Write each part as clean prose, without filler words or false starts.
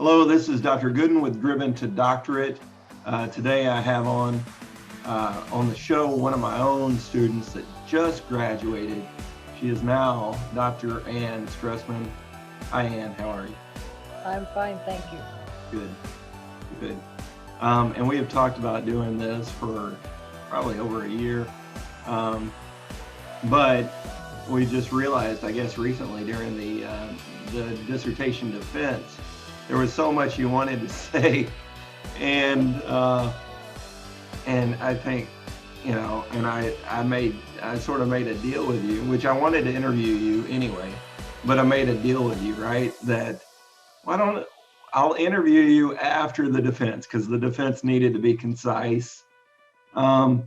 Hello, this is Dr. Goodin with Driven to Doctorate. Today I have on the show one of my own students that just graduated. She is now Dr. Ann Stressman. Hi Ann, how are you? I'm fine, thank you. Good. And we have talked about doing this for probably over a year. But we just realized, I guess recently during the dissertation defense, there was so much you wanted to say, and I think, you know, and I sort of made a deal with you, which I wanted to interview you anyway, but I made a deal with you, right? That I'll interview you after the defense, because the defense needed to be concise, and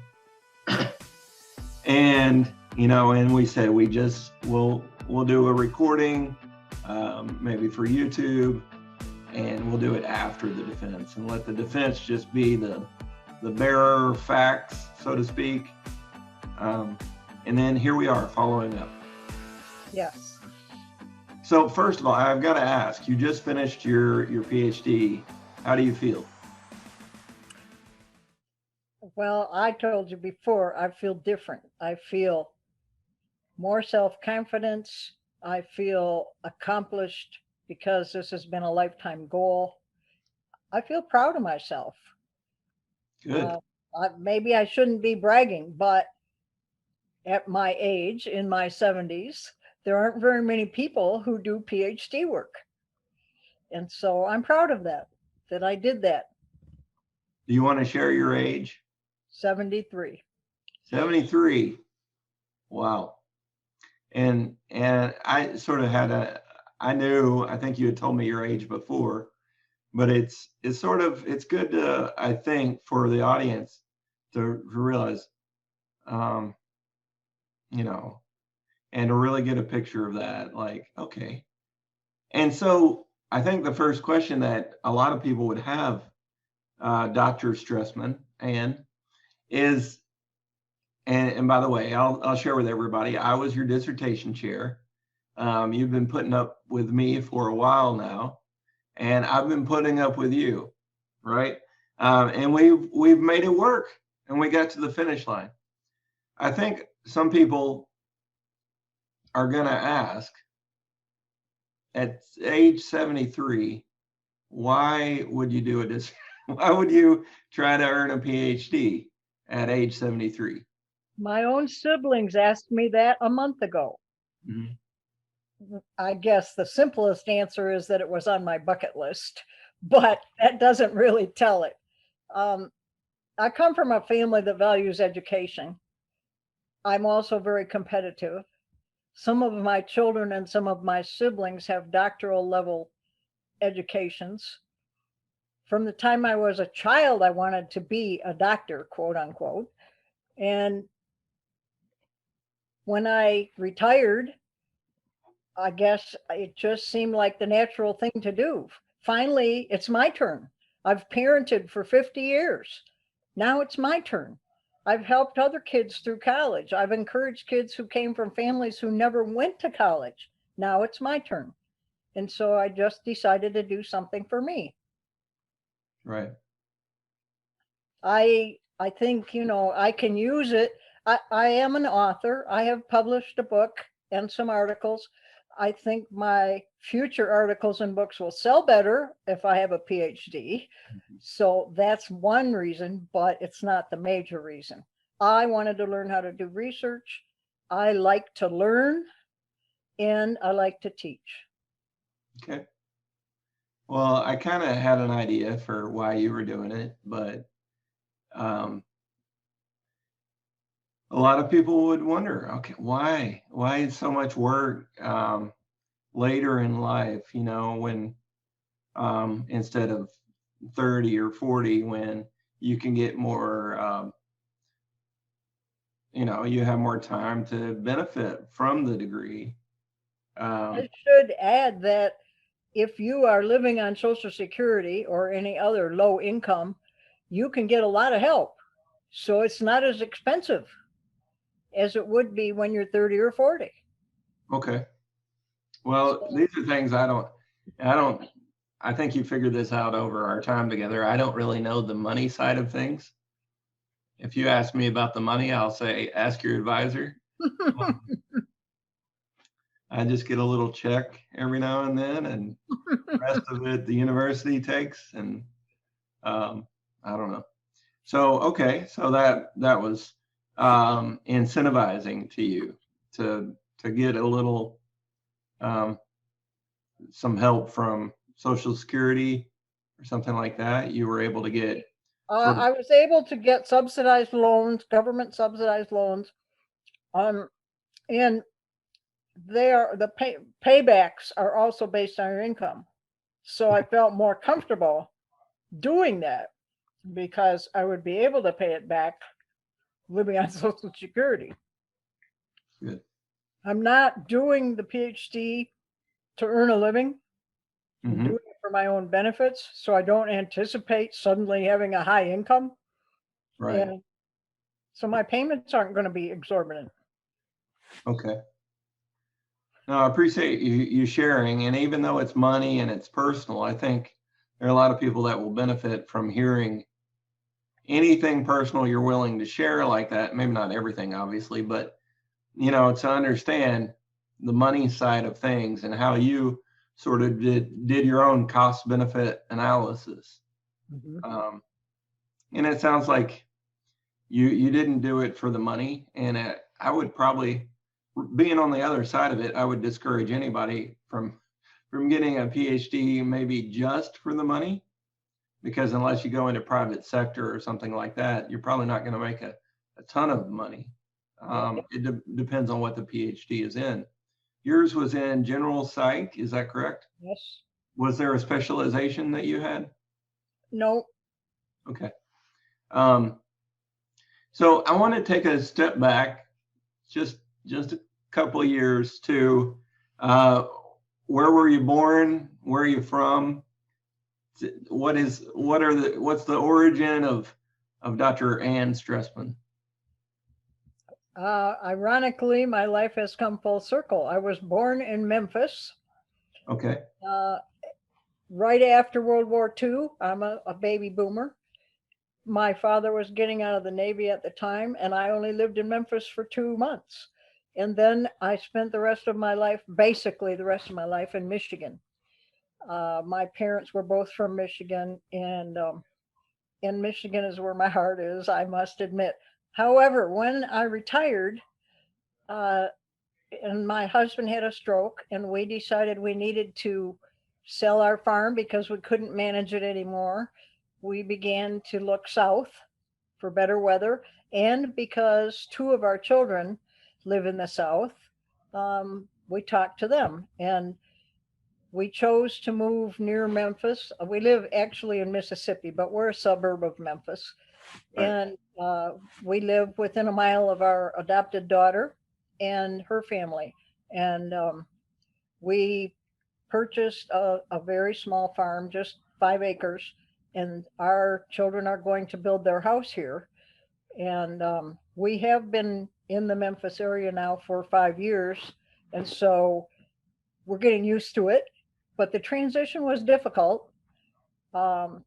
you know, and we said we'll do a recording, maybe for YouTube. And we'll do it after the defense and let the defense just be the bearer of facts, so to speak. And then here we are following up. Yes. So first of all, I've got to ask, you just finished your PhD. How do you feel? Well, I told you before, I feel different. I feel more self-confidence. I feel accomplished, because this has been a lifetime goal. I feel proud of myself. Good. Maybe I shouldn't be bragging, but at my age, in my 70s, there aren't very many people who do PhD work. And so I'm proud of that I did that. Do you want to share your age? 73. 73. Wow. And I sort of had I think you had told me your age before, but it's good to, I think, for the audience to realize, you know, and to really get a picture of that, like, okay. And so I think the first question that a lot of people would have, Dr. Stressman, is, and by the way, I'll share with everybody, I was your dissertation chair. You've been putting up with me for a while now, and I've been putting up with you, right? And we've made it work, and we got to the finish line. I think some people are going to ask, at age 73, why would you do this? Why would you try to earn a PhD at age 73? My own siblings asked me that a month ago. Mm-hmm. I guess the simplest answer is that it was on my bucket list, but that doesn't really tell it. I come from a family that values education. I'm also very competitive. Some of my children and some of my siblings have doctoral level educations. From the time I was a child, I wanted to be a doctor, quote unquote. And when I retired, I guess it just seemed like the natural thing to do. Finally, it's my turn. I've parented for 50 years. Now it's my turn. I've helped other kids through college. I've encouraged kids who came from families who never went to college. Now it's my turn. And so I just decided to do something for me. Right. I think, you know, I can use it. I am an author. I have published a book and some articles. I think my future articles and books will sell better if I have a PhD. So that's one reason, but it's not the major reason. I wanted to learn how to do research. I like to learn, and I like to teach. Okay. Well, I kind of had an idea for why you were doing it, but a lot of people would wonder, okay, why so much work later in life, you know, when instead of 30 or 40, when you can get more, you know, you have more time to benefit from the degree. I should add that if you are living on Social Security or any other low income, you can get a lot of help. So it's not as expensive as it would be when you're 30 or 40. Okay. Well, these are things I I think you figured this out over our time together. I don't really know the money side of things. If you ask me about the money, I'll say, ask your advisor. I just get a little check every now and then, and the rest of it the university takes, and I don't know. So okay, so that was incentivizing to you to get a little some help from Social Security or something like that. You were able to get sort of I was able to get subsidized loans, government subsidized loans, and paybacks are also based on your income. So I felt more comfortable doing that because I would be able to pay it back living on Social Security. good. I'm not doing the PhD to earn a living. I'm Mhm. doing it for my own benefits, so I don't anticipate suddenly having a high income. Right. And so my payments aren't going to be exorbitant. Okay. No, I appreciate you sharing. And even though it's money and it's personal, I think there are a lot of people that will benefit from hearing anything personal you're willing to share like that. Maybe not everything, obviously, but to understand the money side of things and how you sort of did your own cost benefit analysis. Mm-hmm. And it sounds like you didn't do it for the money. And I would probably, being on the other side of it, I would discourage anybody from getting a PhD maybe just for the money, because unless you go into private sector or something like that, you're probably not going to make a ton of money. It depends on what the PhD is in. Yours was in general psych, is that correct? Yes. Was there a specialization that you had? No. Okay. So I want to take a step back, just a couple of years to where were you born? Where are you from? What's the origin of Dr. Ann Stressman? Ironically, my life has come full circle. I was born in Memphis. Okay. Right after World War II. I'm a baby boomer. My father was getting out of the Navy at the time, and I only lived in Memphis for 2 months. And then I spent basically the rest of my life in Michigan. My parents were both from Michigan, and in Michigan is where my heart is, I must admit. However, when I retired, uh, and my husband had a stroke, and we decided we needed to sell our farm because we couldn't manage it anymore, we began to look south for better weather. And because two of our children live in the South, we talked to them and we chose to move near Memphis. We live actually in Mississippi, but we're a suburb of Memphis. Right. And we live within a mile of our adopted daughter and her family. And we purchased a very small farm, just 5 acres, and our children are going to build their house here. And we have been in the Memphis area now for 5 years. And so we're getting used to it. But the transition was difficult. Um,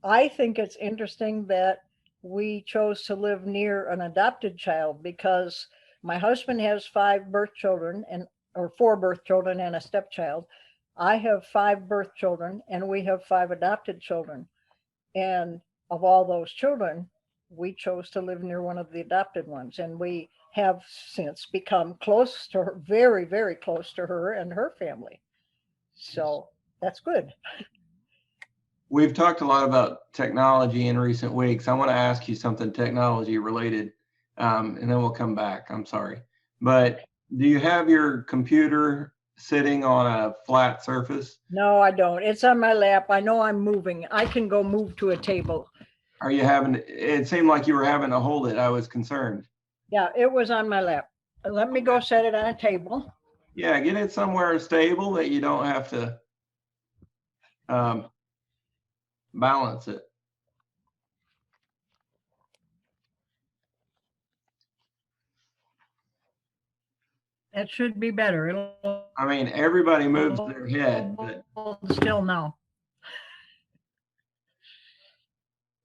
I think it's interesting that we chose to live near an adopted child because my husband has 5 birth children or 4 birth children and a stepchild. I have 5 birth children and we have 5 adopted children. And of all those children, we chose to live near one of the adopted ones. And we have since become close to her, very, very close to her and her family. So that's good. We've talked a lot about technology in recent weeks. I want to ask you something technology related, and then we'll come back. I'm sorry. But do you have your computer sitting on a flat surface? No, I don't. It's on my lap. I know I'm moving. I can go move to a table. Are you it seemed like you were having to hold it. I was concerned. Yeah, it was on my lap. Let me go set it on a table. Yeah, get it somewhere stable that you don't have to balance it. That should be better. I mean, everybody moves their head, but It'll still now.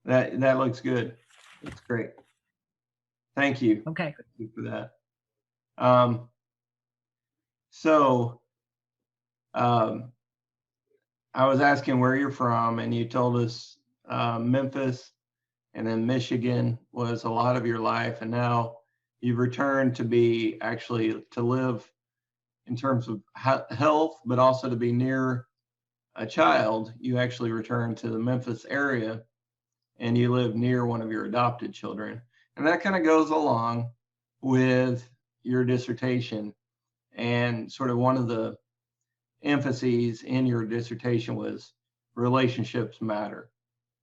That looks good. That's great. Thank you. Okay. Thank you for that. Um, so I was asking where you're from, and you told us Memphis, and then Michigan was a lot of your life, and now you've returned to be actually to live in terms of health, but also to be near a child. You actually returned to the Memphis area, and you live near one of your adopted children, and that kind of goes along with your dissertation. And sort of one of the emphases in your dissertation was relationships matter.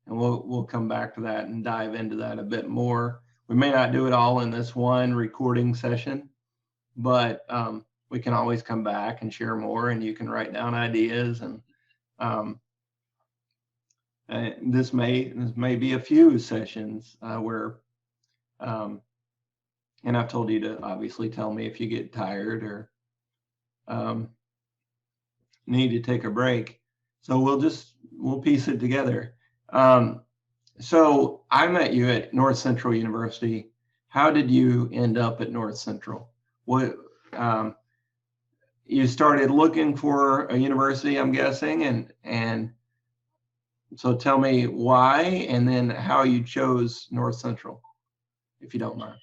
And we'll come back to that and dive into that a bit more. We may not do it all in this one recording session, but we can always come back and share more, and you can write down ideas. And this may be a few sessions where, and I've told you to obviously tell me if you get tired or need to take a break. So we'll piece it together. So I met you at North Central University. How did you end up at North Central? What you started looking for a university, I'm guessing, and so tell me why, and then how you chose North Central, if you don't mind.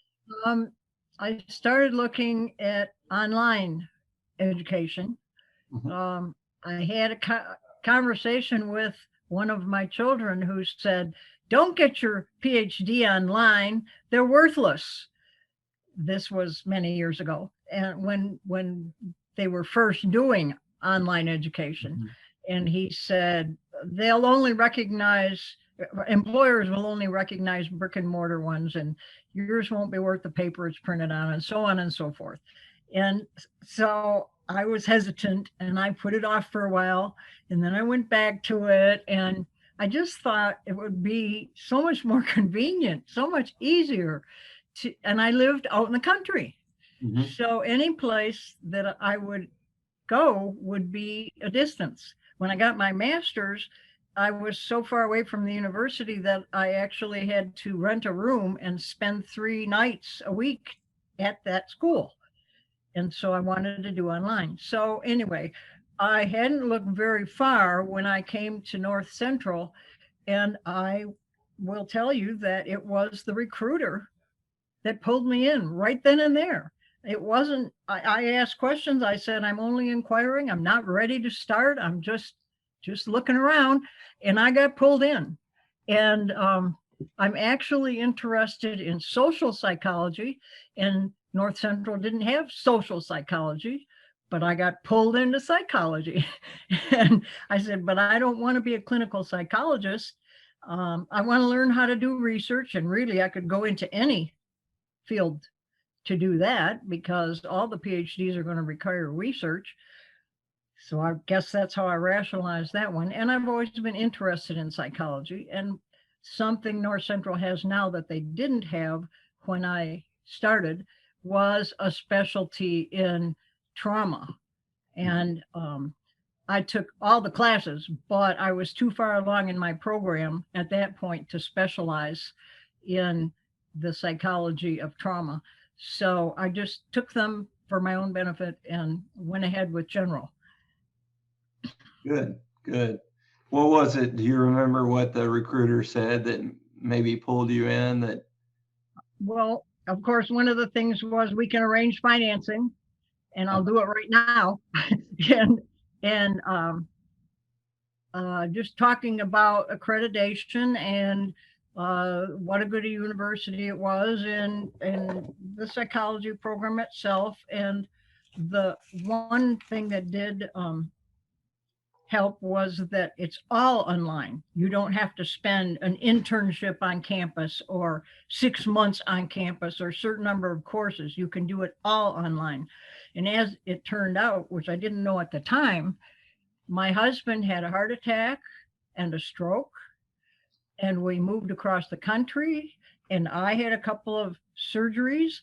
I started looking at online education. Mhm. I had a conversation with one of my children who said, "Don't get your PhD online; they're worthless." This was many years ago, and when they were first doing online education, and he said they'll only recognize employers will only recognize brick and mortar ones, and yours won't be worth the paper it's printed on, and so on and so forth. And so I was hesitant, and I put it off for a while, and then I went back to it, and I just thought it would be so much more convenient, so much easier to, and I lived out in the country. Mhm. So any place that I would go would be a distance. When I got my master's, I was so far away from the university that I actually had to rent a room and spend 3 nights a week at that school. And so I wanted to do online. So anyway, I hadn't looked very far when I came to North Central, and I will tell you that it was the recruiter that pulled me in right then and there. It wasn't, I asked questions. I said, I'm only inquiring. I'm not ready to start. I'm just looking around. And I got pulled in. And I'm actually interested in social psychology. And North Central didn't have social psychology, but I got pulled into psychology. And I said, but I don't want to be a clinical psychologist. I want to learn how to do research. And really, I could go into any field to do that because all the PhDs are going to require research. So I guess that's how I rationalized that one. And I've always been interested in psychology, and something North Central has now that they didn't have when I started was a specialty in trauma. And I took all the classes, but I was too far along in my program at that point to specialize in the psychology of trauma. So I just took them for my own benefit and went ahead with general. Good, good. What was it? Do you remember what the recruiter said that maybe pulled you in? That Well, of course, one of the things was we can arrange financing, and I'll do it right now. and and just talking about accreditation and what a good university it was, and the psychology program itself. And the one thing that did help was that it's all online. You don't have to spend an internship on campus or 6 months on campus or a certain number of courses. You can do it all online. And as it turned out, which I didn't know at the time, my husband had a heart attack and a stroke, and we moved across the country, and I had a couple of surgeries,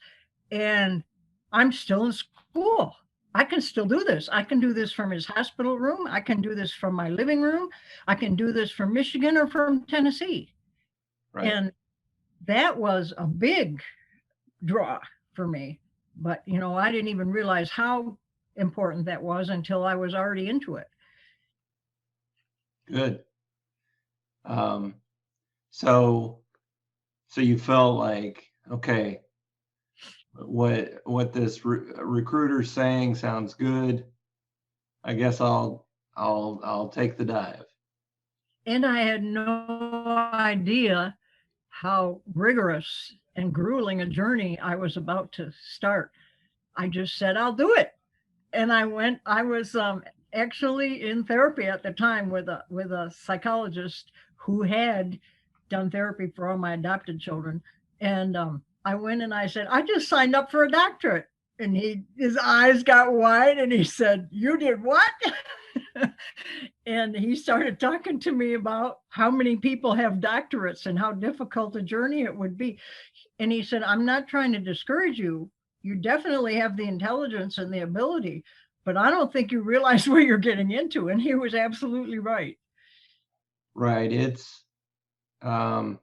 and I'm still in school. I can still do this. I can do this from his hospital room. I can do this from my living room. I can do this from Michigan or from Tennessee. Right. And that was a big draw for me. But, I didn't even realize how important that was until I was already into it. Good. Um, so you felt like, okay, what this recruiter's saying sounds good. I guess I'll take the dive. And I had no idea how rigorous and grueling a journey I was about to start. I just said, I'll do it. And I was actually in therapy at the time with a psychologist who had done therapy for all my adopted children. And I went and I said, I just signed up for a doctorate. And his eyes got wide and he said, you did what? And he started talking to me about how many people have doctorates and how difficult a journey it would be. And he said, I'm not trying to discourage you. You definitely have the intelligence and the ability, but I don't think you realize what you're getting into. And he was absolutely right. Right. It's, let's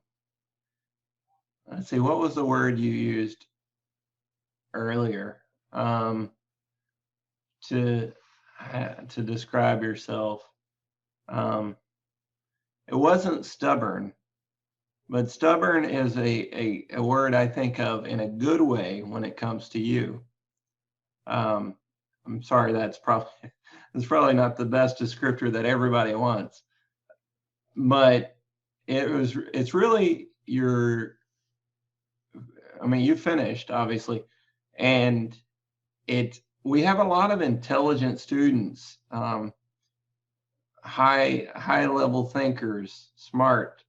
see, what was the word you used earlier to describe yourself? It wasn't stubborn, but stubborn is a word I think of in a good way when it comes to you. I'm sorry, that's probably not the best descriptor that everybody wants, but it's really you finished obviously, and we have a lot of intelligent students, high level thinkers, smart,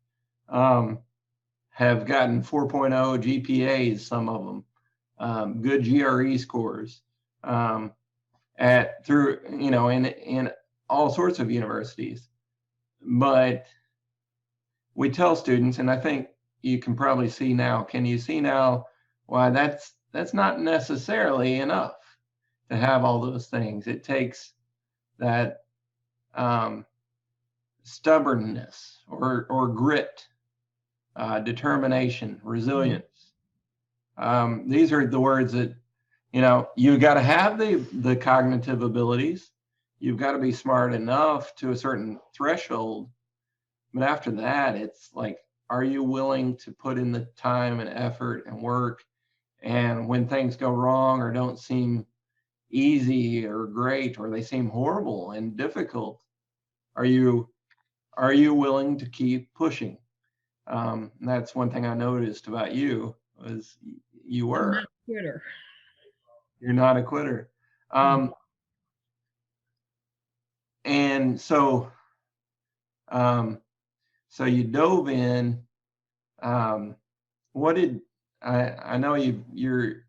have gotten 4.0 GPAs, some of them, good GRE scores, in all sorts of universities. But we tell students, and I think you can probably see now, can you see now why that's not necessarily enough to have all those things? It takes that stubbornness or grit, determination, resilience. These are the words that, you got to have the cognitive abilities. You've got to be smart enough to a certain threshold. But after that, it's like, are you willing to put in the time and effort and work? And when things go wrong or don't seem easy or great, or they seem horrible and difficult, are you willing to keep pushing? That's one thing I noticed about you, was you were. I'm not a quitter. You're not a quitter. And so you dove in. What did I know you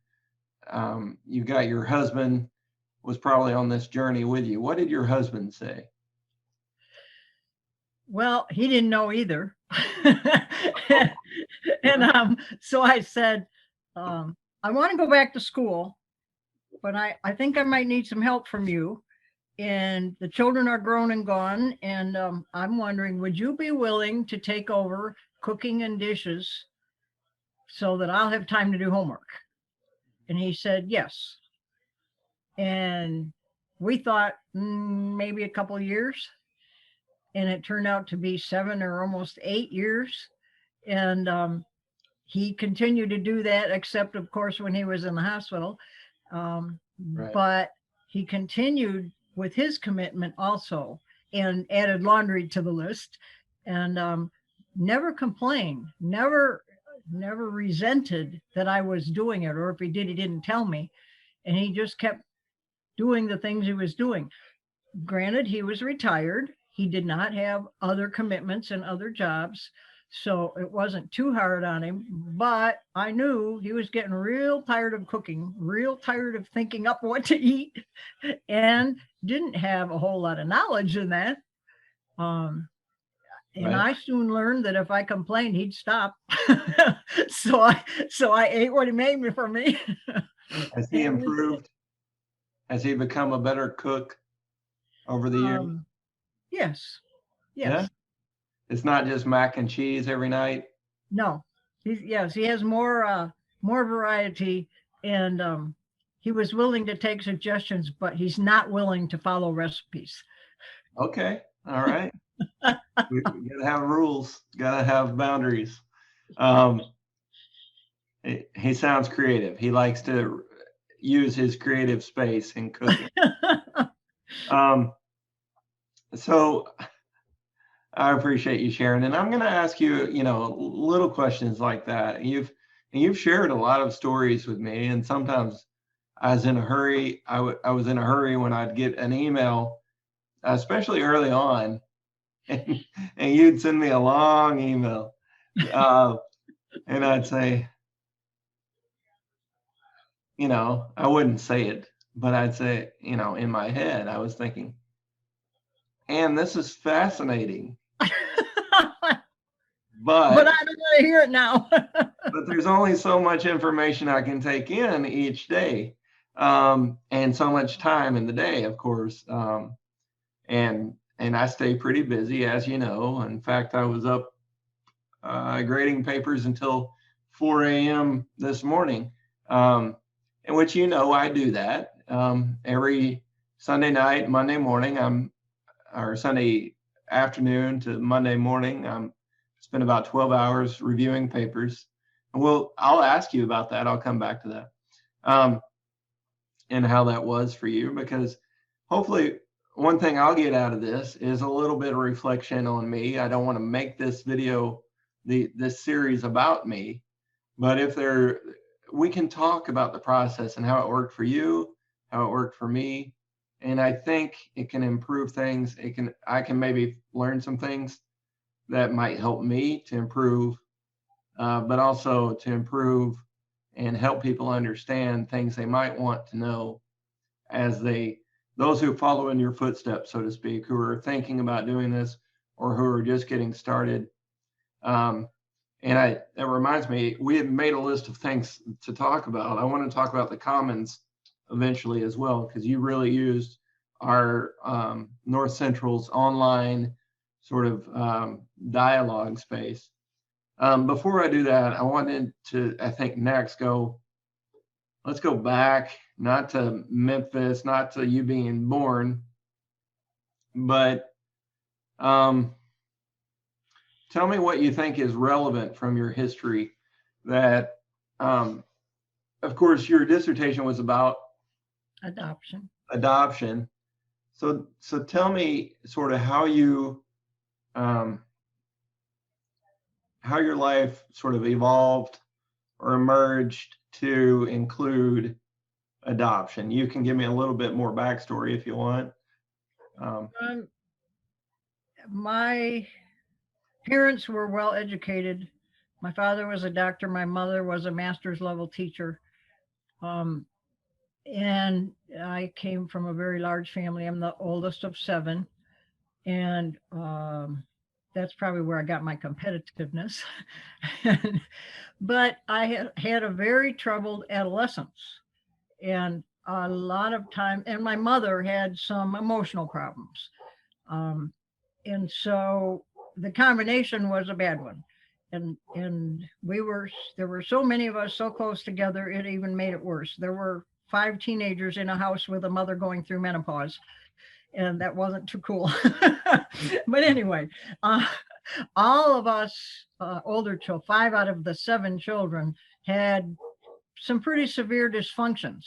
got your husband was probably on this journey with you. What did your husband say? Well, he didn't know either. And so I said, I want to go back to school, but I think I might need some help from you. And the children are grown and gone. And I'm wondering, would you be willing to take over cooking and dishes so that I'll have time to do homework? And he said, yes. And we thought maybe a couple of years. And it turned out to be 7 or almost 8 years. And he continued to do that, except, of course, when he was in the hospital. Right. But he continued with his commitment also, and added laundry to the list, and never complained, never resented that I was doing it, or if he did, he didn't tell me. And he just kept doing the things he was doing. Granted, he was retired. He did not have other commitments and other jobs, so it wasn't too hard on him. But I knew he was getting real tired of cooking, real tired of thinking up what to eat, and didn't have a whole lot of knowledge in that. And Right. I soon learned that if I complained, he'd stop. so I ate what he made me for me. Has he improved? Has he become a better cook over the years? Yes. Yeah. It's not just mac and cheese every night. No, yes, he has more variety, and he was willing to take suggestions, but he's not willing to follow recipes. Okay. All right. We gotta have rules, gotta have boundaries. Um, he sounds creative. He likes to use his creative space in cooking. Um, so I appreciate you sharing, and I'm going to ask you, little questions like that. You've shared a lot of stories with me, and sometimes I was in a hurry. I was in a hurry when I'd get an email, especially early on, and, and you'd send me a long email, uh, and I'd say, I wouldn't say it, but I'd say, in my head, I was thinking, and this is fascinating, But but I don't want to hear it now. but there's only so much information I can take in each day, and so much time in the day, of course. And I stay pretty busy, as you know. In fact, I was up grading papers until 4 a.m. this morning, in which I do that every Sunday night, Monday morning. Or Sunday afternoon to Monday morning. Spend about 12 hours reviewing papers. And I'll ask you about that. I'll come back to that, and how that was for you, because hopefully one thing I'll get out of this is a little bit of reflection on me. I don't want to make this video, this series, about me, but we can talk about the process and how it worked for you, how it worked for me. And I think it can improve things. I can maybe learn some things that might help me to improve, but also to improve and help people understand things they might want to know, as those who follow in your footsteps, so to speak, who are thinking about doing this or who are just getting started. And that reminds me, we have made a list of things to talk about. I want to talk about the commons eventually as well, because you really used our North Central's online sort of dialogue space. Before I do that, I wanted to, I think, next let's go back, not to Memphis, not to you being born, but tell me what you think is relevant from your history that, of course, your dissertation was about adoption. So tell me sort of how your life sort of evolved or emerged to include adoption. You can give me a little bit more backstory if you want. My parents were well educated. My father was a doctor. My mother was a master's level teacher. And I came from a very large family. I'm the oldest of 7. And that's probably where I got my competitiveness. But I had a very troubled adolescence, and a lot of time, and my mother had some emotional problems. And so the combination was a bad one. And there were so many of us so close together, it even made it worse. There were 5 teenagers in a house with a mother going through menopause, and that wasn't too cool. But anyway, all of us older children, 5 out of the 7 children, had some pretty severe dysfunctions.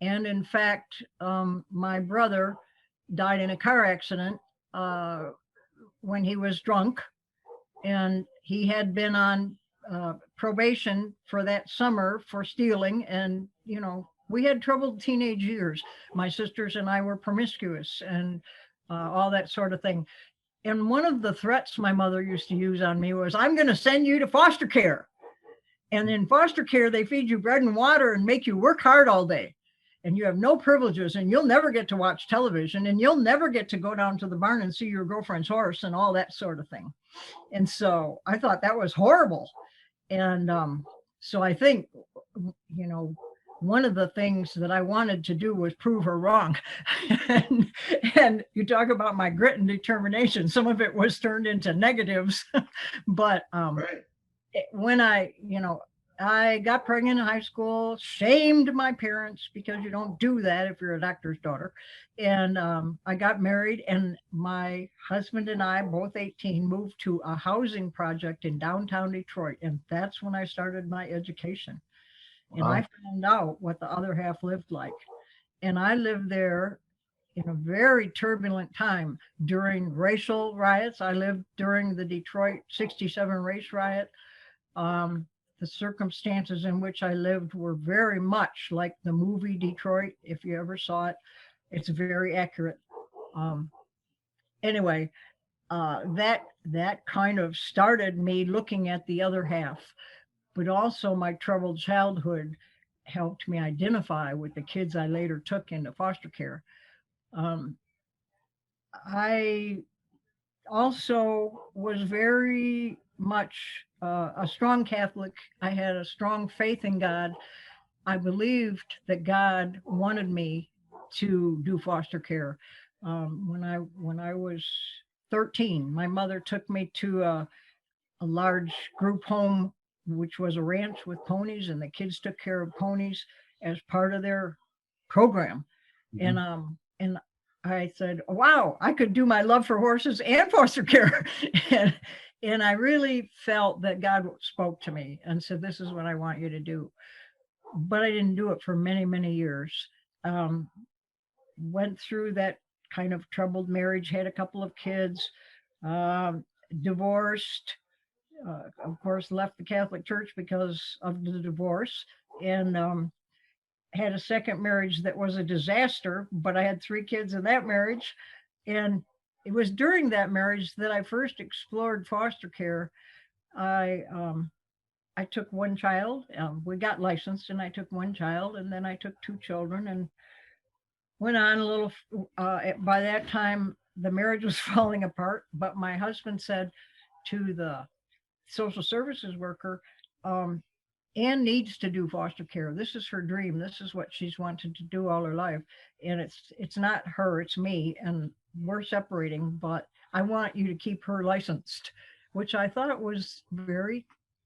And in fact, my brother died in a car accident when he was drunk, and he had been on probation for that summer for stealing. And we had troubled teenage years. My sisters and I were promiscuous and all that sort of thing. And one of the threats my mother used to use on me was, I'm going to send you to foster care. And in foster care, they feed you bread and water and make you work hard all day. And you have no privileges, and you'll never get to watch television, and you'll never get to go down to the barn and see your girlfriend's horse and all that sort of thing. And so I thought that was horrible. And so I think, one of the things that I wanted to do was prove her wrong. and you talk about my grit and determination. Some of it was turned into negatives, but Right. when I got pregnant in high school, shamed my parents because you don't do that if you're a doctor's daughter. And I got married, and my husband and I, both 18, moved to a housing project in downtown Detroit. And that's when I started my education. And I Wow. found out what the other half lived like. And I lived there in a very turbulent time during racial riots. I lived during the Detroit '67 race riot. um, the circumstances in which I lived were very much like the movie Detroit. If you ever saw it, it's very accurate. Um, anyway, that kind of started me looking at the other half, but also my troubled childhood helped me identify with the kids I later took into foster care. Um, I also was very much a strong Catholic. I had a strong faith in God. I believed that God wanted me to do foster care. When I was 13, my mother took me to a large group home, which was a ranch with ponies, and the kids took care of ponies as part of their program. Mhm. And I said, wow, I could do my love for horses and foster care. and, and I really felt that God spoke to me and said, this is what I want you to do. But I didn't do it for many, many years. Um, Went through that kind of troubled marriage, had a couple of kids, um, divorced, of course, left the Catholic Church because of the divorce, and had a second marriage that was a disaster, but I had three kids in that marriage. And it was during that marriage that I first explored foster care. I I took one child. We got licensed, and I took one child, and then I took two children, and went on a little. By that time, the marriage was falling apart. But my husband said to the social services worker, um, Anne needs to do foster care. This is her dream. This is what she's wanted to do all her life. And it's not her, it's me. And we're separating, but I want you to keep her licensed, which I thought was very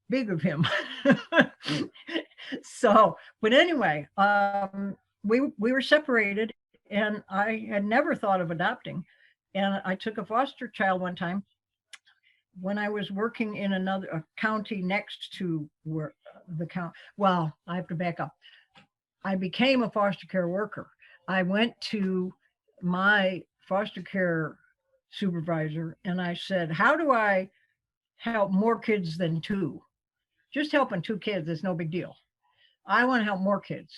big of him. So, but anyway, we were separated, and I had never thought of adopting. And I took a foster child one time when I was working in another a county next to where the count. Well, I have to back up. I became a foster care worker. I went to my foster care supervisor and I said, "How do I help more kids than two? Just helping two kids is no big deal. I want to help more kids.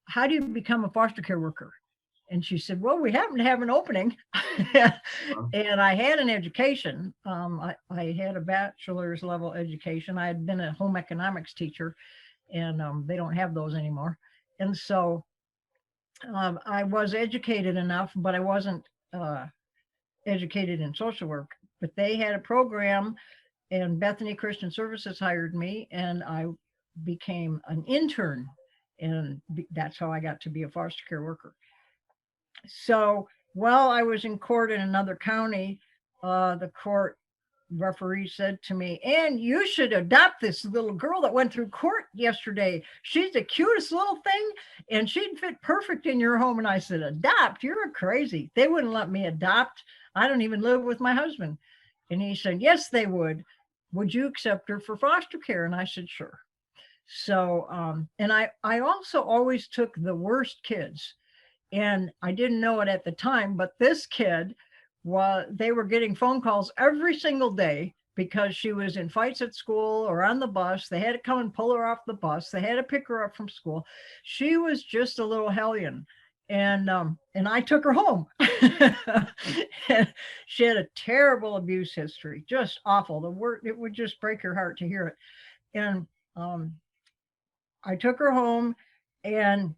How do you become a foster care worker?" And she said, "Well, we happen to have an opening." Wow. And I had an education. I had a bachelor's level education. I had been a home economics teacher, and they don't have those anymore. And so I was educated enough, but I wasn't uh, educated in social work. But they had a program, and Bethany Christian Services hired me, and I became an intern. And that's how I got to be a foster care worker. So while I was in court in another county, the court referee said to me, "And you should adopt this little girl that went through court yesterday. She's the cutest little thing, and she'd fit perfect in your home." And I said, "Adopt? You're crazy. They wouldn't let me adopt. I don't even live with my husband." And he said, "Yes, they would. Would you accept her for foster care?" And I said, "Sure." So, and I also always took the worst kids, and I didn't know it at the time, but this kid was, they were getting phone calls every single day because she was in fights at school or on the bus. They had to come and pull her off the bus. They had to pick her up from school. She was just a little hellion. And I took her home. And she had a terrible abuse history, just awful. The word, it would just break your heart to hear it. And um, I took her home, and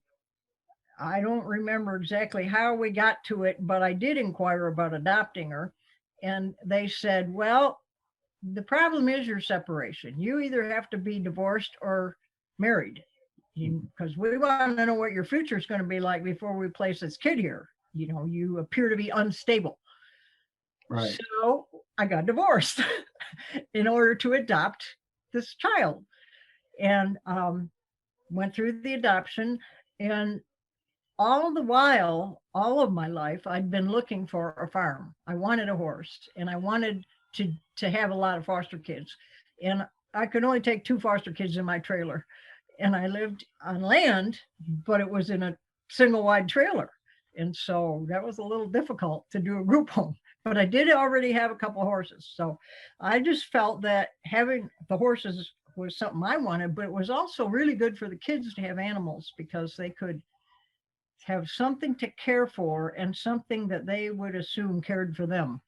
I don't remember exactly how we got to it, but I did inquire about adopting her. And they said, "Well, the problem is your separation. You either have to be divorced or married, because we want to know what your future is going to be like before we place this kid here. You appear to be unstable." Right. So I got divorced in order to adopt. this child, and went through the adoption. And all the while, all of my life, I'd been looking for a farm. I wanted a horse, and I wanted to have a lot of foster kids. And I could only take 2 foster kids in my trailer. And I lived on land, but it was in a single wide trailer. And so that was a little difficult to do a group home. But I did already have a couple of horses. So I just felt that having the horses was something I wanted, but it was also really good for the kids to have animals because they could have something to care for and something that they would assume cared for them,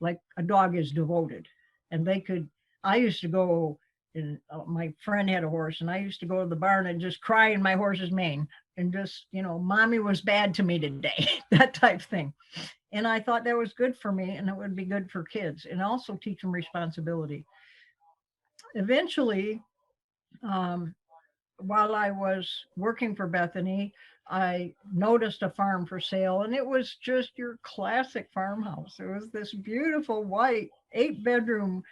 like a dog is devoted. And they could, I used to go, and my friend had a horse, and I used to go to the barn and just cry in my horse's mane and just, mommy was bad to me today, that type thing. And I thought that was good for me, and it would be good for kids and also teach them responsibility. Eventually, while I was working for Bethany, I noticed a farm for sale, and it was just your classic farmhouse. It was this beautiful white 8-bedroom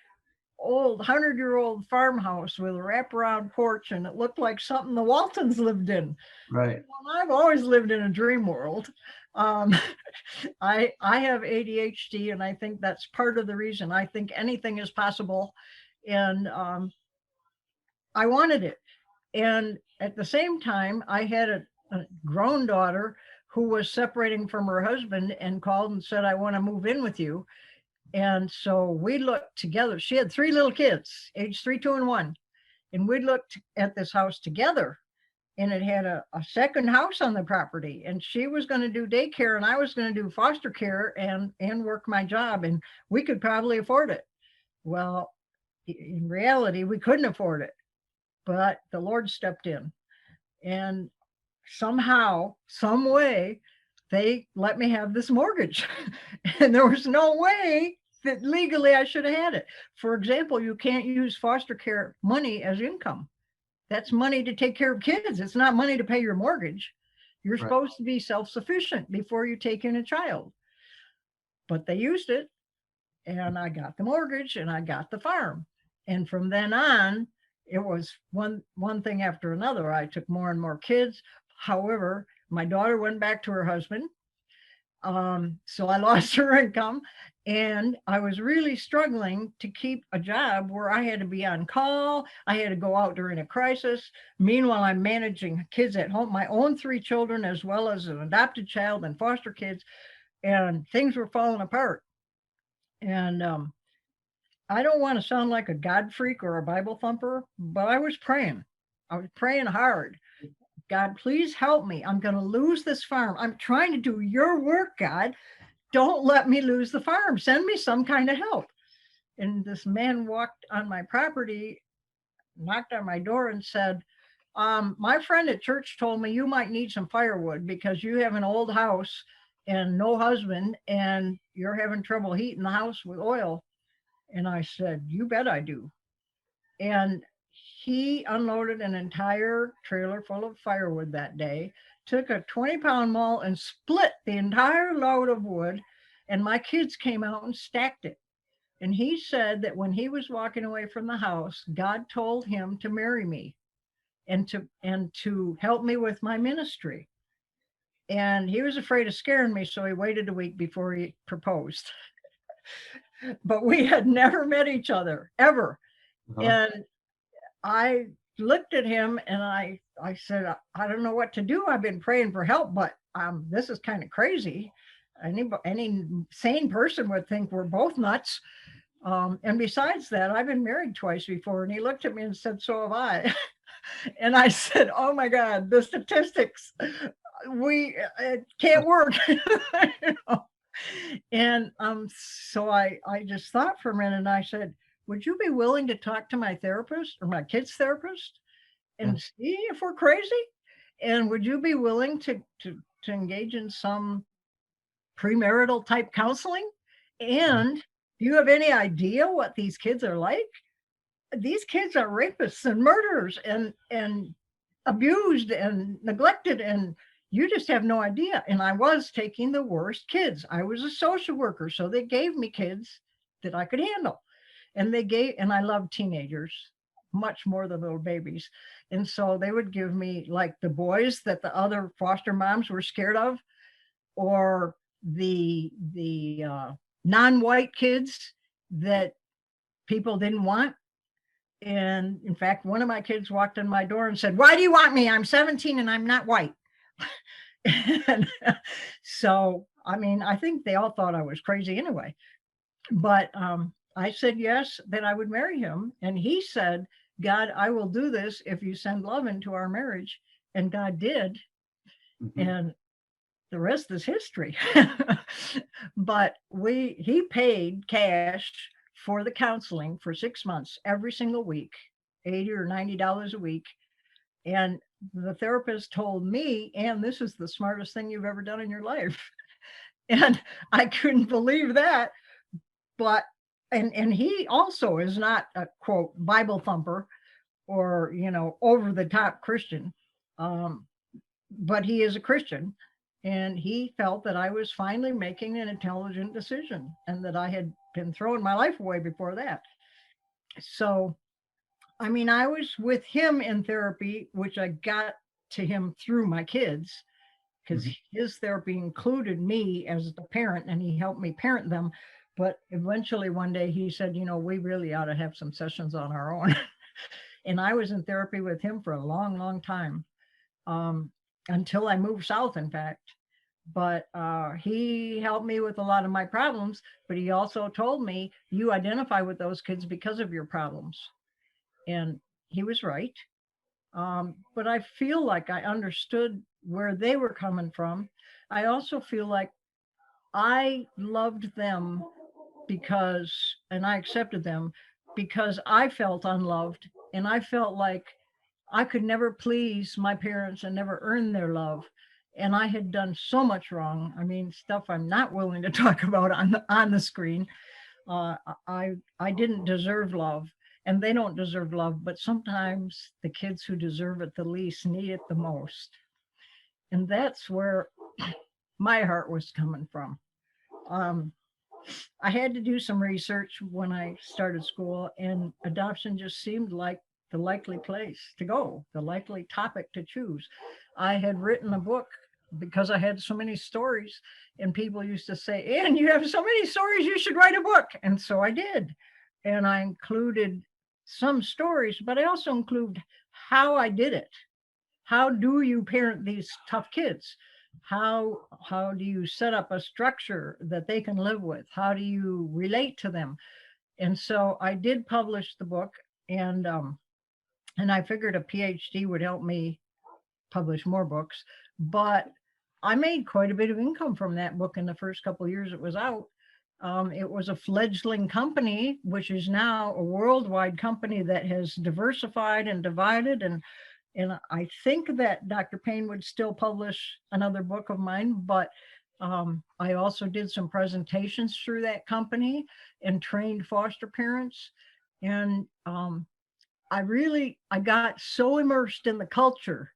old 100-year-old farmhouse with a wraparound porch, and it looked like something the Waltons lived in. Right. Well, I've always lived in a dream world. Um, I have ADHD, and I think that's part of the reason. I think anything is possible, and I wanted it. And at the same time, I had a grown daughter who was separating from her husband and called and said, I want to move in with you. And so we looked together. She had 3 little kids, age 3, 2, and 1. And we looked at this house together, and it had a second house on the property. And she was going to do daycare, and I was going to do foster care and work my job. And we could probably afford it. Well, in reality, we couldn't afford it. But the Lord stepped in, and somehow, some way, they let me have this mortgage. And there was no way that legally I should have had it. For example, you can't use foster care money as income. That's money to take care of kids. It's not money to pay your mortgage. You're supposed to be self-sufficient before you take in a child. But they used it, and I got the mortgage and I got the farm. And from then on, it was one thing after another. I took more and more kids. However, my daughter went back to her husband. So I lost her income, and I was really struggling to keep a job where I had to be on call. I had to go out during a crisis. Meanwhile, I'm managing kids at home, my own 3 children, as well as an adopted child and foster kids, and things were falling apart. And I don't want to sound like a God freak or a Bible thumper, but I was praying. I was praying hard. God, please help me. I'm going to lose this farm. I'm trying to do your work, God. Don't let me lose the farm. Send me some kind of help. And this man walked on my property, knocked on my door and said, my friend at church told me you might need some firewood because you have an old house and no husband, and you're having trouble heating the house with oil. And I said, you bet I do. And he unloaded an entire trailer full of firewood that day, took a 20-pound maul and split the entire load of wood. And my kids came out and stacked it. And he said that when he was walking away from the house, God told him to marry me and to help me with my ministry. And he was afraid of scaring me, so he waited a week before he proposed. But we had never met each other, ever. And I looked at him and I said, I don't know what to do. I've been praying for help, but this is kind of crazy. Any sane person would think we're both nuts. And besides that, I've been married twice before. And he looked at me and said, so have I. And I said, oh my God, the statistics, it can't work. And so I just thought for a minute, and I said, would you be willing to talk to my therapist or my kid's therapist and see if we're crazy? And would you be willing to engage in some premarital type counseling? And do you have any idea what these kids are like? These kids are rapists and murderers and abused and neglected, and you just have no idea. And I was taking the worst kids. I was a social worker, so they gave me kids that I could handle. And I love teenagers. much more than little babies. And so they would give me like the boys that the other foster moms were scared of, or the non-white kids that people didn't want. And in fact, one of my kids walked in my door and said, "Why do you want me? I'm 17 and I'm not white." And so, I mean, I think they all thought I was crazy anyway. But I said yes, that I would marry him. And he said, "God, I will do this if you send love into our marriage." And God did. Mhm. And the rest is history. But he paid cash for the counseling for 6 months, every single week, $80 or $90 a week. And the therapist told me, "And this is the smartest thing you've ever done in your life." And I couldn't believe that. But and he also is not a quote Bible thumper or over the top Christian. Um, but he is a Christian, and he felt that I was finally making an intelligent decision and that I had been throwing my life away before that. So, I mean, I was with him in therapy, which I got to him through my kids, because Mhm. his therapy included me as the parent and he helped me parent them. But eventually one day he said, "We really ought to have some sessions on our own." And I was in therapy with him for a long, long time, um, until I moved south, in fact. But he helped me with a lot of my problems. But he also told me, "You identify with those kids because of your problems." And he was right. But I feel like I understood where they were coming from. I also feel like I loved them because, and I accepted them because I felt unloved, and I felt like I could never please my parents and never earn their love. And I had done so much wrong. I mean, stuff I'm not willing to talk about on the screen. I didn't deserve love, and they don't deserve love. But sometimes the kids who deserve it the least need it the most, and that's where my heart was coming from. Um, I had to do some research when I started school, and adoption just seemed like the likely place to go, the likely topic to choose. I had written a book because I had so many stories, and people used to say, "And you have so many stories, you should write a book." And so I did. And I included some stories, but I also include how I did it. How do you parent these tough kids? How do you set up a structure that they can live with? How do you relate to them? And so I did publish the book, and I figured a PhD would help me publish more books. But I made quite a bit of income from that book in the first couple of years it was out. It was a fledgling company, which is now a worldwide company that has diversified and divided. And I think that Dr. Payne would still publish another book of mine, but I also did some presentations through that company and trained foster parents. And I got so immersed in the culture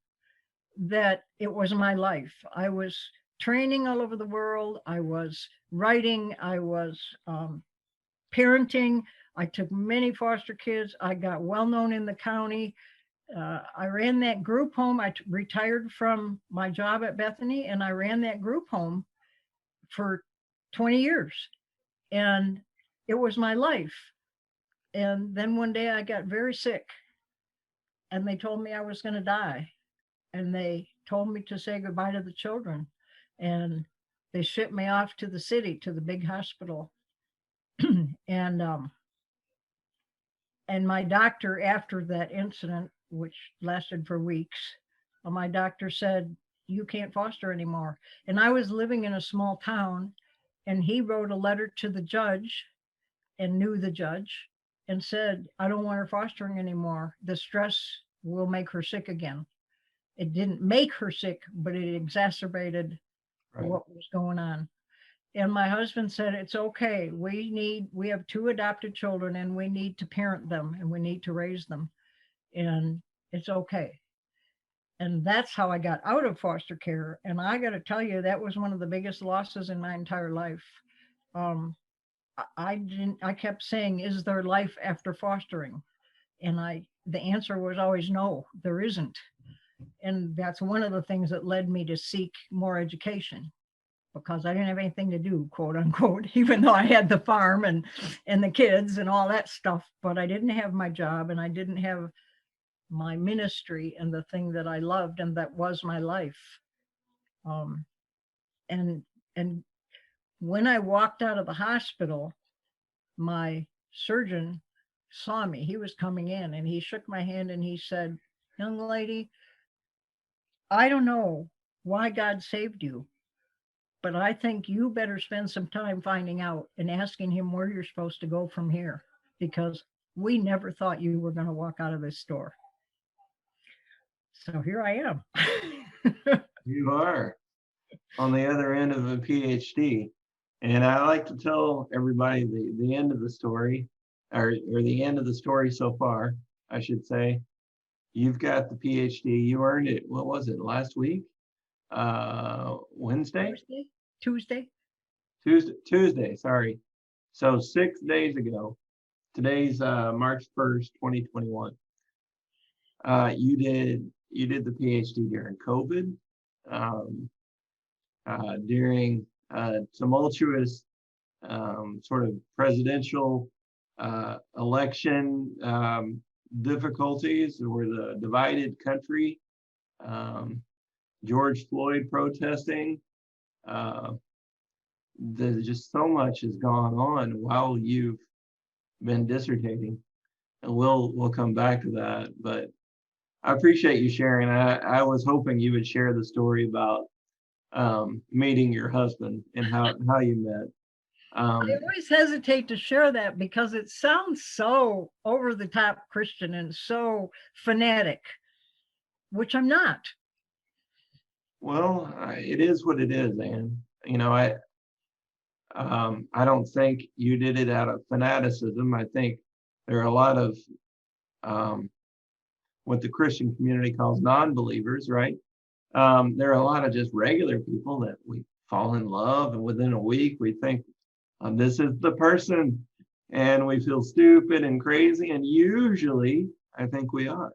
that it was my life. I was training all over the world. I was writing. I was parenting. I took many foster kids. I got well known in the county. I ran that group home. I retired from my job at Bethany, and I ran that group home for 20 years. And it was my life. And then one day I got very sick, and they told me I was going to die. And they told me to say goodbye to the children. And they shipped me off to the city, to the big hospital. and and my doctor, after that incident, which lasted for weeks, my doctor said, "You can't foster anymore." And I was living in a small town, and he wrote a letter to the judge and knew the judge and said, "I don't want her fostering anymore. The stress will make her sick again." It didn't make her sick, but it exacerbated Right. what was going on. And my husband said, "It's okay. We have two adopted children, and we need to parent them, and we need to raise them. And it's okay." And that's how I got out of foster care. And I got to tell you, that was one of the biggest losses in my entire life. Um, I kept saying, "Is there life after fostering?" And I the answer was always no, there isn't. And that's one of the things that led me to seek more education, because I didn't have anything to do, quote unquote, even though I had the farm and the kids and all that stuff, but I didn't have my job and I didn't have my ministry and the thing that I loved and that was my life. Um, and and when I walked out of the hospital, my surgeon saw me. He was coming in and he shook my hand and he said, "Young lady, I don't know why God saved you, but I think you better spend some time finding out and asking him where you're supposed to go from here, because we never thought you were going to walk out of this store." So here I am. You are on the other end of a PhD. And I like to tell everybody the end of the story, or the end of the story so far, I should say. You've got the PhD. You earned it. What was it? Last week? Wednesday? Tuesday. Tuesday. Sorry. So 6 days ago. Today's March 1st, 2021. You did the PhD during COVID, during tumultuous sort of presidential election difficulties, or the divided country, George Floyd protesting. There's just so much has gone on while you've been dissertating, and we'll come back to that. But I appreciate you sharing. I was hoping you would share the story about meeting your husband and how you met. I always hesitate to share that because it sounds so over the top Christian and so fanatic, which I'm not. Well, it is what it is, Anne. You know, I don't think you did it out of fanaticism. I think there are a lot of what the Christian community calls non-believers, right? There are a lot of just regular people that we fall in love, and within a week we think, this is the person, and we feel stupid and crazy, and usually I think we are,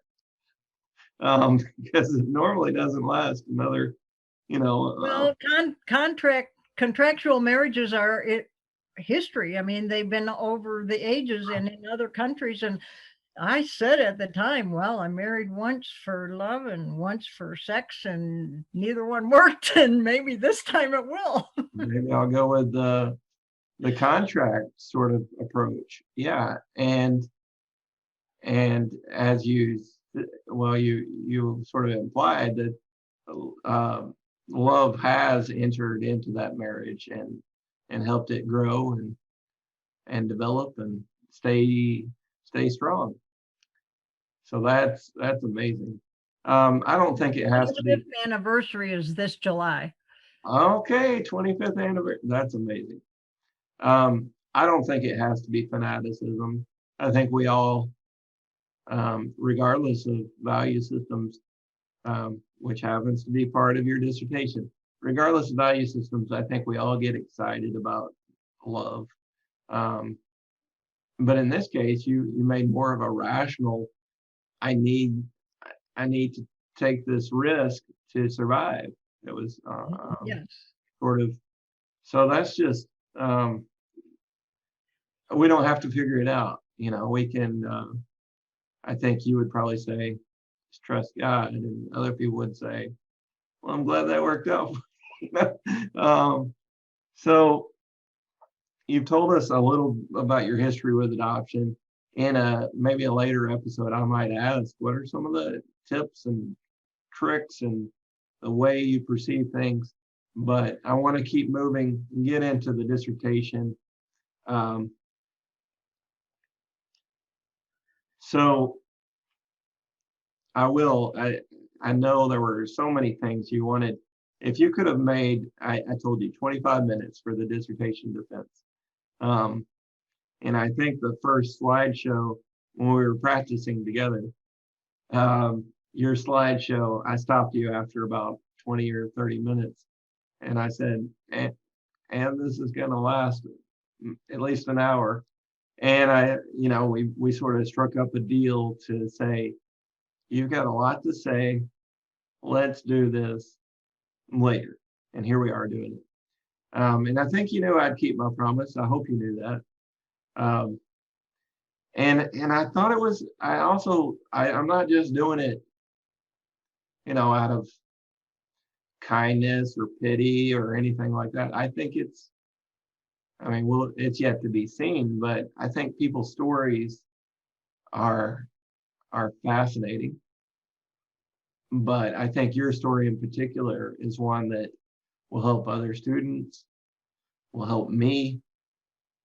because it normally doesn't last another, Well, contractual marriages are history. I mean, they've been over the ages and in other countries. And I said at the time, well, I married once for love and once for sex, and neither one worked. And maybe this time it will. maybe I'll go with the contract sort of approach. Yeah. And as you sort of implied that love has entered into that marriage and helped it grow and develop and stay strong. So that's amazing. I don't think it has to be. 25th anniversary is this July. Okay, 25th anniversary. That's amazing. I don't think it has to be fanaticism. I think we all, regardless of value systems, which happens to be part of your dissertation, regardless of value systems, I think we all get excited about love. But in this case, you made more of a rational, I need to take this risk to survive. It was Yes. sort of, so that's just, we don't have to figure it out. We can, I think you would probably say, just trust God, and other people would say, well, I'm glad that worked out. So you've told us a little about your history with adoption. In maybe a later episode, I might ask, what are some of the tips and tricks and the way you perceive things? But I want to keep moving and get into the dissertation. So I will. I know there were so many things you wanted. If you could have made, I told you 25 minutes for the dissertation defense. And I think the first slideshow when we were practicing together, your slideshow, I stopped you after about 20 or 30 minutes. And I said, and this is going to last at least an hour. And we sort of struck up a deal to say, you've got a lot to say. Let's do this later. And here we are doing it. And I think you knew I'd keep my promise. I hope you knew that. Um, and I thought it was. I'm not just doing it, out of kindness or pity or anything like that. I think it's. I mean, well, it's yet to be seen, but I think people's stories are fascinating. But I think your story in particular is one that will help other students, will help me,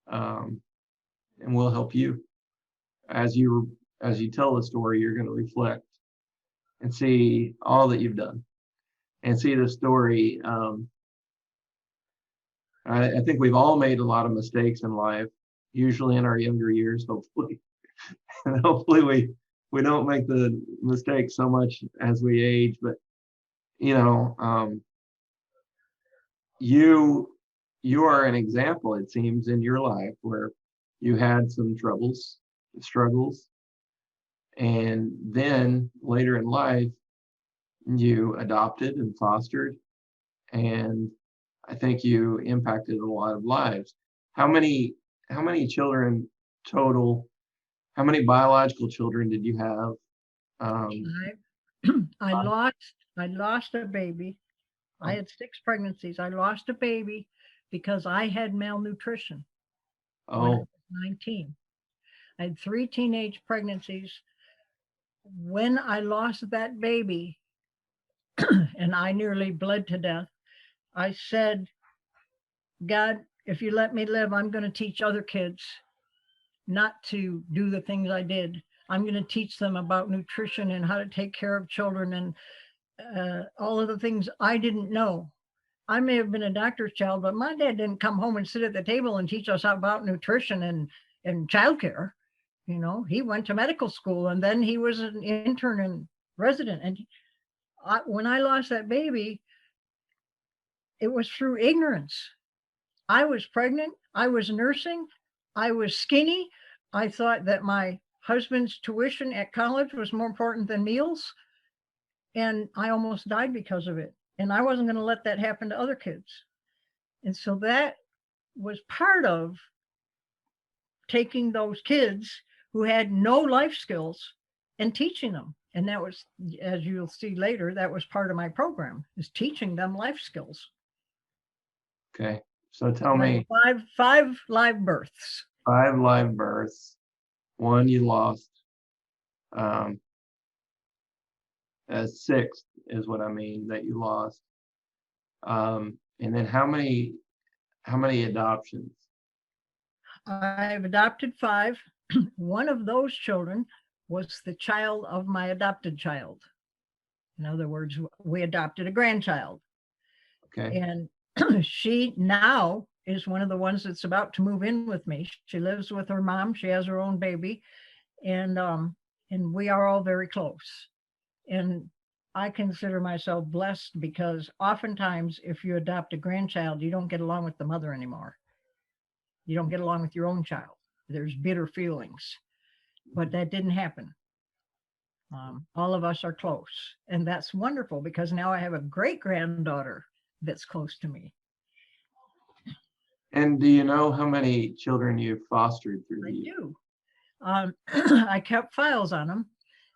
and will help you. As you tell the story, you're going to reflect and see all that you've done, and see the story. I think we've all made a lot of mistakes in life, usually in our younger years. Hopefully, and hopefully we don't make the mistakes so much as we age. But you are an example, it seems, in your life where you had some struggles, and then later in life you adopted and fostered, and I think you impacted a lot of lives. How many children total? How many biological children did you have? I lost a baby. I had 6 pregnancies. I lost a baby because I had malnutrition when I Oh, was 19. I had 3 teenage pregnancies. When I lost that baby and I nearly bled to death, I said, God, if you let me live, I'm going to teach other kids not to do the things I did. I'm going to teach them about nutrition and how to take care of children and all of the things I didn't know. I may have been a doctor's child, but my dad didn't come home and sit at the table and teach us about nutrition and childcare. He went to medical school and then he was an intern and resident. And when I lost that baby, it was through ignorance. I was pregnant. I was nursing. I was skinny. I thought that my husband's tuition at college was more important than meals. And I almost died because of it. And I wasn't going to let that happen to other kids. And so that was part of taking those kids who had no life skills and teaching them. And that was, as you'll see later, that was part of my program, is teaching them life skills. okay. So tell me, Five live births. 5 live births, 1 you lost. Um, a 6th is what I mean that you lost. And then how many adoptions? I've adopted 5. One of those children was the child of my adopted child. In other words, we adopted a grandchild. Okay. And she now is one of the ones that's about to move in with me. She lives with her mom. She has her own baby. And we are all very close. And I consider myself blessed because oftentimes if you adopt a grandchild, you don't get along with the mother anymore. You don't get along with your own child. There's bitter feelings, but that didn't happen. All of us are close, and that's wonderful because now I have a great granddaughter that's close to me. And do you know how many children you've fostered through I the years? do. I kept files on them,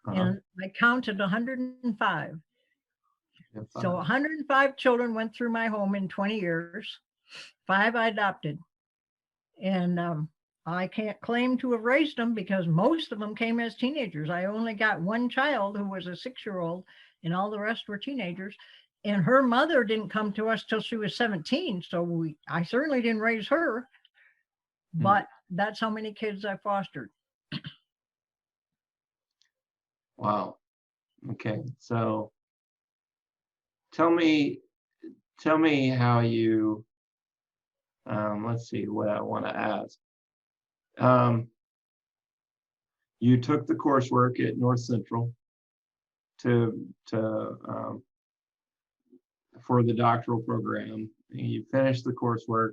and I counted 105. So 105 children went through my home in 20 years. 5 I adopted. And I can't claim to have raised them because most of them came as teenagers. I only got 1 child who was a 6-year-old, and all the rest were teenagers. And her mother didn't come to us till she was 17. So I certainly didn't raise her, but that's how many kids I fostered. Wow. Okay. So tell me how you, let's see what I want to ask. You took the coursework at North Central to for the doctoral program. And you finished the coursework.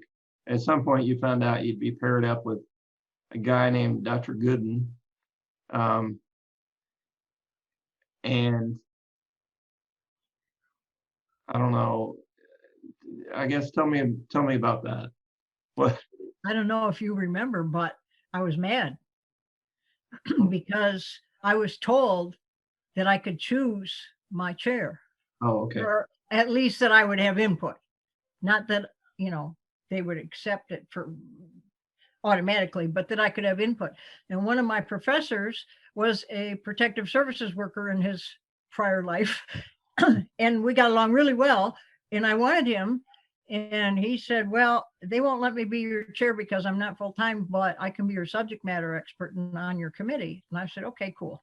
At some point, you found out you'd be paired up with a guy named Dr. Goodin. And I don't know, I guess tell me about that. What? I don't know if you remember, but I was mad because I was told that I could choose my chair, Oh, okay. or at least that I would have input. Not that, they would accept it for automatically, but that I could have input. And one of my professors was a protective services worker in his prior life. And we got along really well. And I wanted him. And he said, well, they won't let me be your chair because I'm not full time, but I can be your subject matter expert and on your committee. And I said, okay, cool.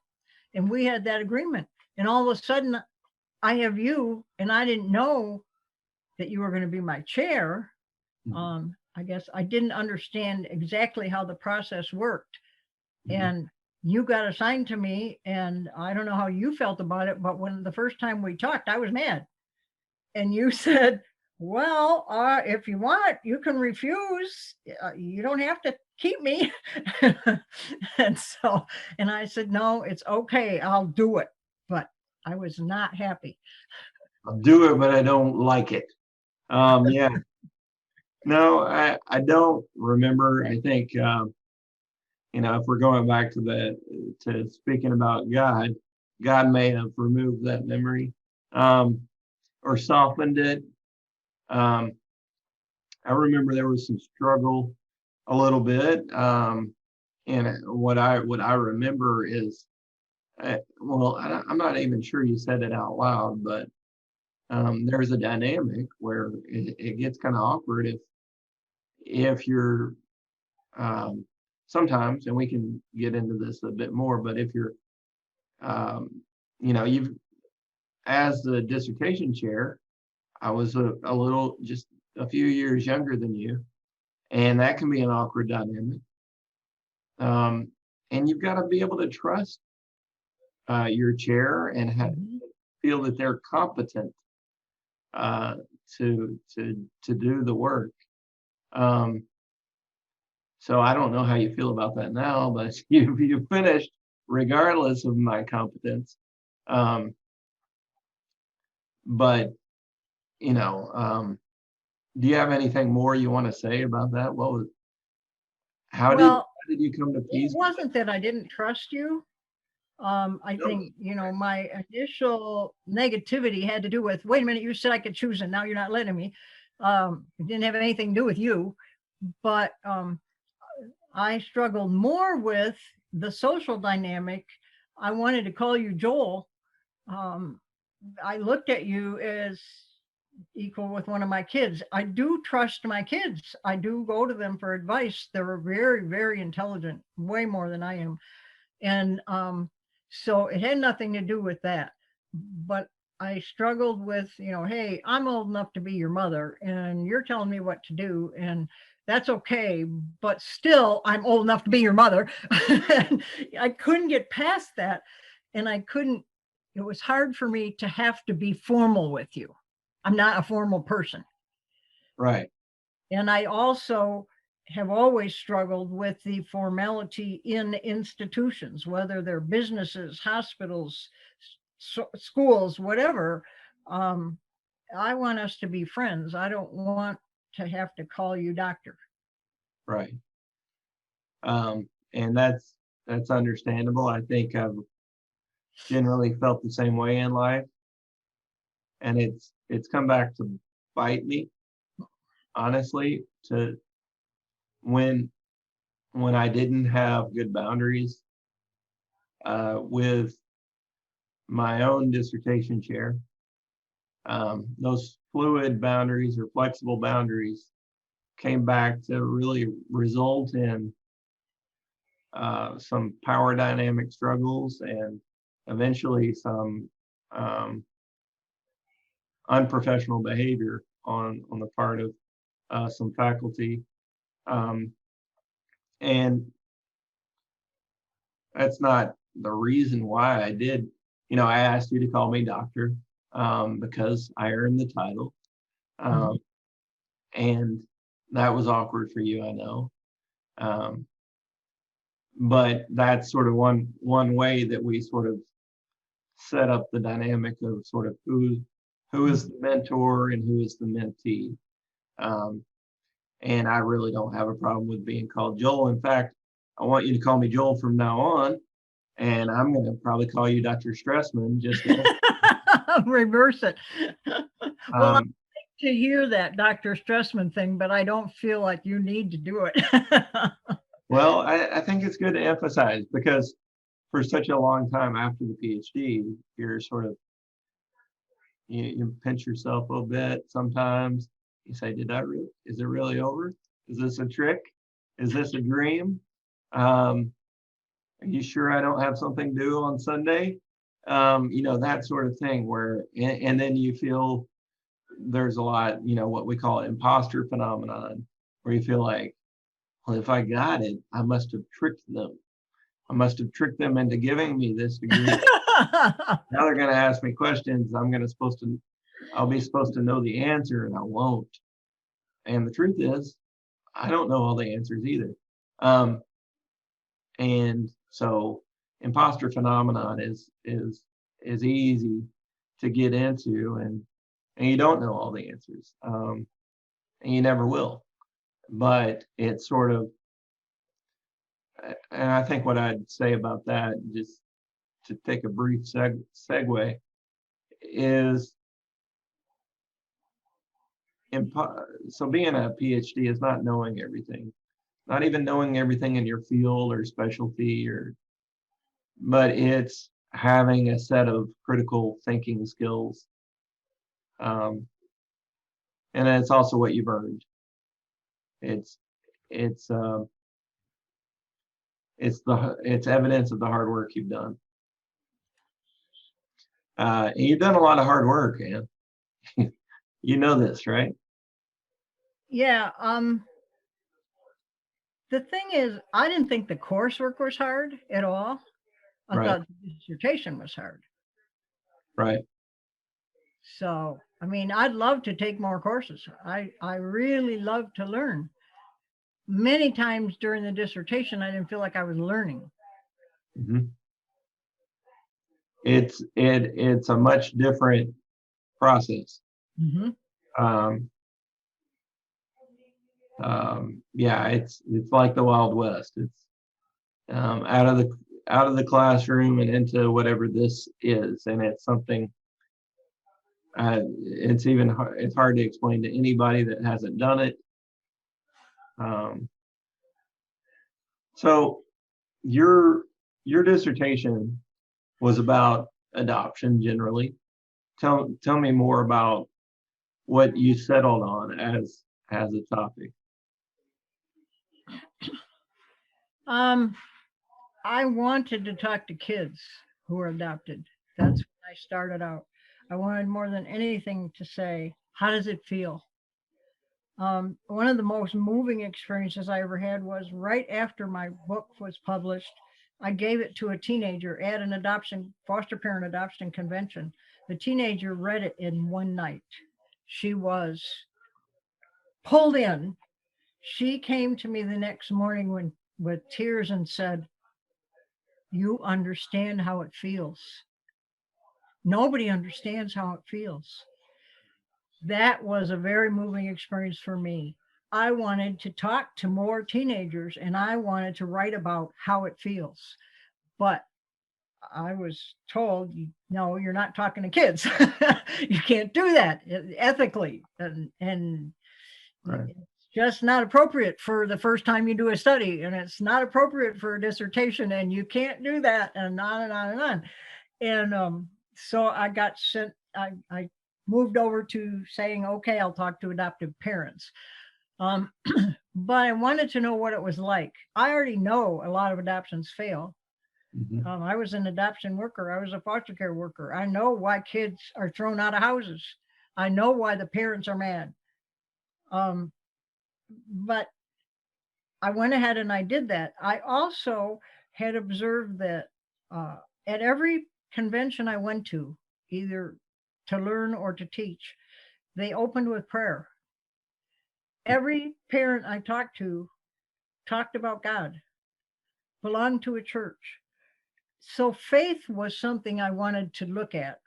And we had that agreement. And all of a sudden, I have you, and I didn't know that you were going to be my chair. I guess I didn't understand exactly how the process worked. And you got assigned to me, and I don't know how you felt about it, but when the first time we talked, I was mad. And you said, well, if you want, you can refuse. You don't have to keep me. And I said, no, it's okay. I'll do it. But I was not happy. I'll do it, but I don't like it. Yeah. No, I don't remember. I think, if we're going back to speaking about God, God may have removed that memory, or softened it. I remember there was some struggle a little bit. And what I remember is, I'm not even sure you said it out loud, but there's a dynamic where it gets kind of awkward if you're, sometimes, and we can get into this a bit more, but if you're, you've, as the dissertation chair, I was a little, just a few years younger than you, and that can be an awkward dynamic. And you've got to be able to trust your chair and feel that they're competent to do the work. So I don't know how you feel about that now, but you finished regardless of my competence. But do you have anything more you want to say about that? How did you come to peace? It wasn't that I didn't trust you. I think, my initial negativity had to do with, wait a minute, you said I could choose and now you're not letting me. It didn't have anything to do with you, but I struggled more with the social dynamic. I wanted to call you Joel. I looked at you as equal with one of my kids. I do trust my kids. I do go to them for advice. They're very, very intelligent, way more than I am. And so it had nothing to do with that. But I struggled with, hey, I'm old enough to be your mother and you're telling me what to do. And that's okay. But still, I'm old enough to be your mother. I couldn't get past that. And it was hard for me to have to be formal with you. I'm not a formal person. Right. And I also have always struggled with the formality in institutions, whether they're businesses, hospitals, schools, whatever. I want us to be friends. I don't want to have to call you doctor. Right. And that's understandable. I think I've generally felt the same way in life, and it's come back to bite me, honestly, to when I didn't have good boundaries with my own dissertation chair. Those fluid boundaries or flexible boundaries came back to really result in some power dynamic struggles and eventually some unprofessional behavior on the part of some faculty. And that's not the reason why I did. I asked you to call me doctor because I earned the title. And that was awkward for you, I know. but that's sort of one way that we sort of set up the dynamic of sort of who is the mentor and who is the mentee. And I really don't have a problem with being called Joel. In fact, I want you to call me Joel from now on, and I'm going to probably call you Dr. Stressman just to, Reverse it. Well, um, to hear that Dr. Stressman thing, but I don't feel like you need to do it. well, I think it's good to emphasize because for such a long time after the PhD, you're sort of, you pinch yourself a little bit sometimes. You say, is it really over? Is this a trick? Is this a dream? Are you sure I don't have something due on Sunday? That sort of thing where, and then you feel there's a lot, what we call imposter phenomenon, where you feel like, well, if I got it, I must have tricked them. I must have tricked them into giving me this degree. Now they're going to ask me questions. I'll be supposed to know the answer, and I won't. And the truth is, I don't know all the answers either. And so imposter phenomenon is easy to get into, and you don't know all the answers, and you never will. But it's sort of, and I think what I'd say about that, just to take a brief segue, is so being a PhD is not knowing everything, not even knowing everything in your field or specialty, but it's having a set of critical thinking skills, and it's also what you've earned. It's evidence of the hard work you've done. And you've done a lot of hard work, Ann. You know this, right? Yeah. The thing is, I didn't think the coursework was hard at all. I thought the dissertation was hard. Right. So, I mean, I'd love to take more courses. I really love to learn. Many times during the dissertation, I didn't feel like I was learning. Mm-hmm. It's a much different process. Mm-hmm. Yeah, it's like the Wild West. It's out of the classroom and into whatever this is, and it's something. It's hard to explain to anybody that hasn't done it. So your dissertation was about adoption generally. Tell me more about what you settled on as a topic. I wanted to talk to kids who were adopted. That's when I started out. I wanted more than anything to say, how does it feel? One of the most moving experiences I ever had was right after my book was published. I gave it to a teenager at an foster parent adoption convention. The teenager read it in one night. She was pulled in. She came to me the next morning with tears and said, "You understand how it feels. Nobody understands how it feels." That was a very moving experience for me. I wanted to talk to more teenagers and I wanted to write about how it feels. But I was told, no, you're not talking to kids. You can't do that ethically. And Right. it's just not appropriate for the first time you do a study. And it's not appropriate for a dissertation. And you can't do that. And on and on and on. And so I got sent, I moved over to saying, okay, I'll talk to adoptive parents. But I wanted to know what it was like. I already know a lot of adoptions fail. Mm-hmm. I was an adoption worker. I was a foster care worker. I know why kids are thrown out of houses. I know why the parents are mad. But I went ahead and I did that. I also had observed that at every convention I went to, either to learn or to teach, they opened with prayer. Every parent I talked to talked about God. belong to a church. So faith was something I wanted to look at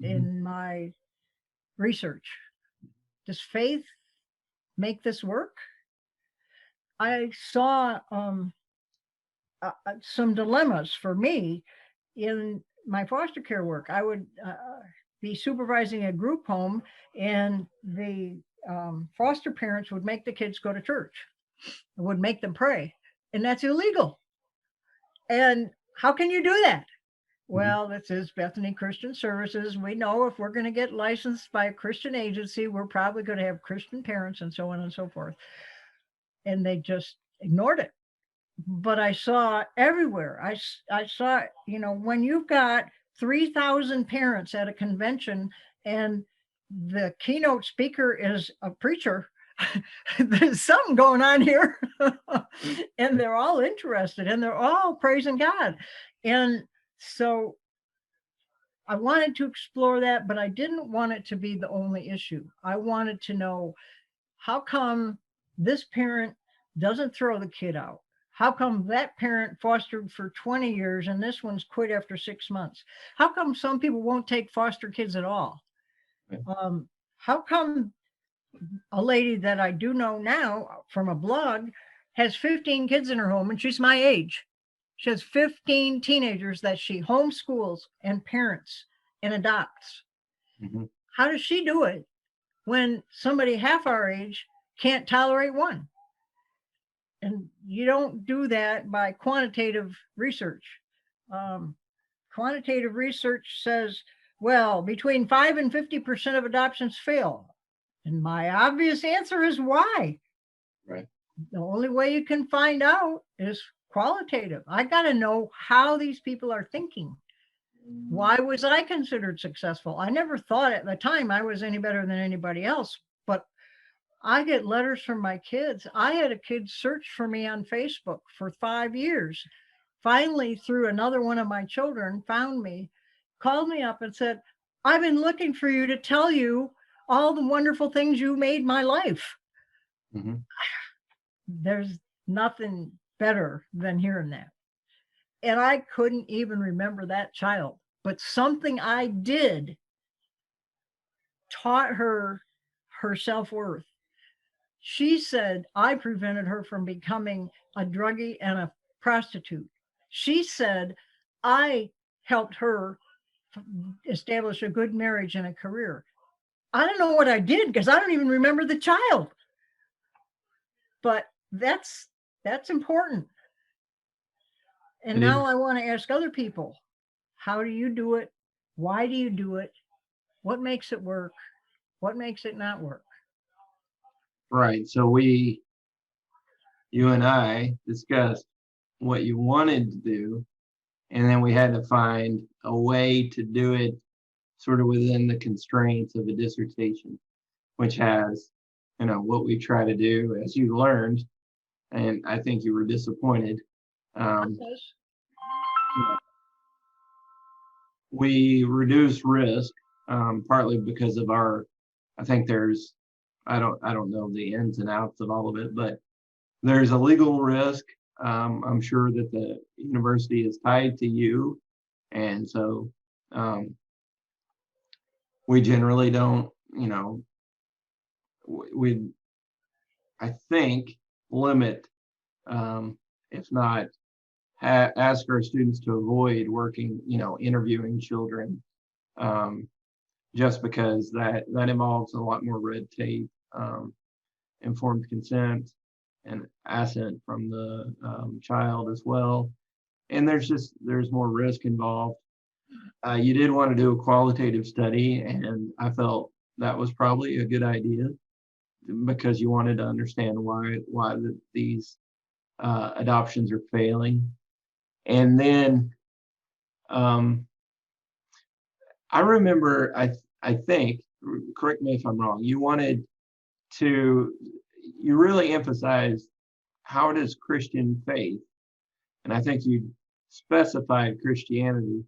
in my research. Does faith make this work? I saw some dilemmas for me in my foster care work. I would be supervising a group home, and the foster parents would make the kids go to church, would make them pray, and that's illegal. And how can you do that? Well, this is Bethany Christian Services. We know if we're going to get licensed by a Christian agency, we're probably going to have Christian parents and so on and so forth. And they just ignored it. But I saw everywhere. I saw, when you've got 3,000 parents at a convention and the keynote speaker is a preacher, there's something going on here. And they're all interested and they're all praising God. And so I wanted to explore that, but I didn't want it to be the only issue. I wanted to know, how come this parent doesn't throw the kid out? How come that parent fostered for 20 years and this one's quit after 6 months? How come some people won't take foster kids at all? How come a lady that I do know now from a blog has 15 kids in her home and she's my age? She has 15 teenagers that she homeschools and parents and adopts. How does she do it when somebody half our age can't tolerate one? And you don't do that by quantitative research. Quantitative research says, well, between 5 and 50% of adoptions fail. And my obvious answer is why? Right. The only way you can find out is qualitative. I got to know how these people are thinking. Why was I considered successful? I never thought at the time I was any better than anybody else, but I get letters from my kids. I had a kid search for me on Facebook for 5 years. Finally, through another one of my children, found me, called me up and said, I've been looking for you to tell you all the wonderful things you made my life. There's nothing better than hearing that. And I couldn't even remember that child, but something I did taught her her self-worth. She said I prevented her from becoming a druggie and a prostitute. She said I helped her establish a good marriage and a career. I don't know what I did because I don't even remember the child. But that's important. And now I want to ask other people, how do you do it? Why do you do it? What makes it work? What makes it not work? Right. So you and I discussed what you wanted to do, and then we had to find a way to do it sort of within the constraints of a dissertation, which has, what we try to do, as you learned, and I think you were disappointed. We reduce risk, partly because of I think there's, I don't know the ins and outs of all of it, but there's a legal risk. I'm sure that the university is tied to you. And so we generally don't, we I think, limit, if not ask our students to avoid working, interviewing children, just because that involves a lot more red tape, informed consent, and assent from the child as well. And there's more risk involved. You did want to do a qualitative study, and I felt that was probably a good idea because you wanted to understand why these adoptions are failing. And then I remember, I think, correct me if I'm wrong, you really emphasized, how does Christian faith, and I think you specified Christianity,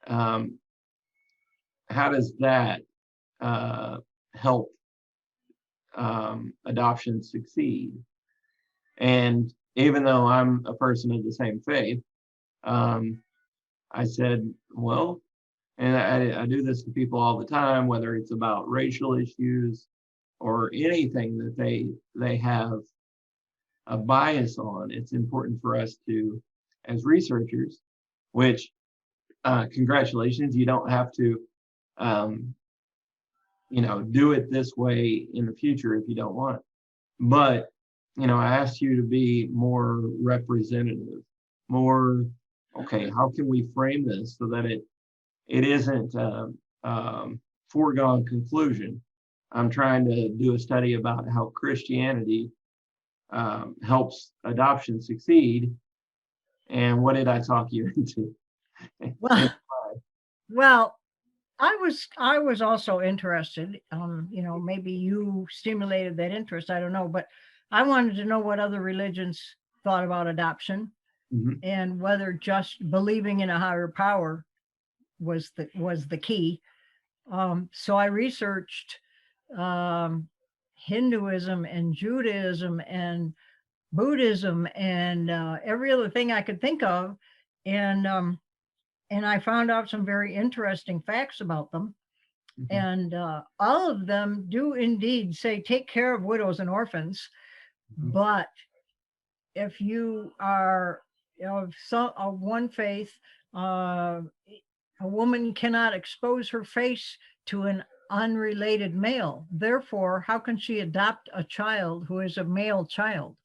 how does that help adoption succeed? And even though I'm a person of the same faith, I said, well, and I do this to people all the time, whether it's about racial issues or anything that they have a bias on. It's important for us to, as researchers, which congratulations, you don't have to, do it this way in the future if you don't want. But I asked you to be more representative, more, okay, how can we frame this so that it isn't foregone conclusion. I'm trying to do a study about how Christianity helps adoption succeed. And what did I talk you into? Well, well, I was also interested. Maybe you stimulated that interest. I don't know, but I wanted to know what other religions thought about adoption, Mhm. and whether just believing in a higher power was the key. So I researched Hinduism and Judaism and Buddhism and every other thing I could think of, and I found out some very interesting facts about them. Mhm. And all of them do indeed say take care of widows and orphans. Mhm. But if you are of one faith, uh, a woman cannot expose her face to an unrelated male. Therefore, how can she adopt a child who is a male child?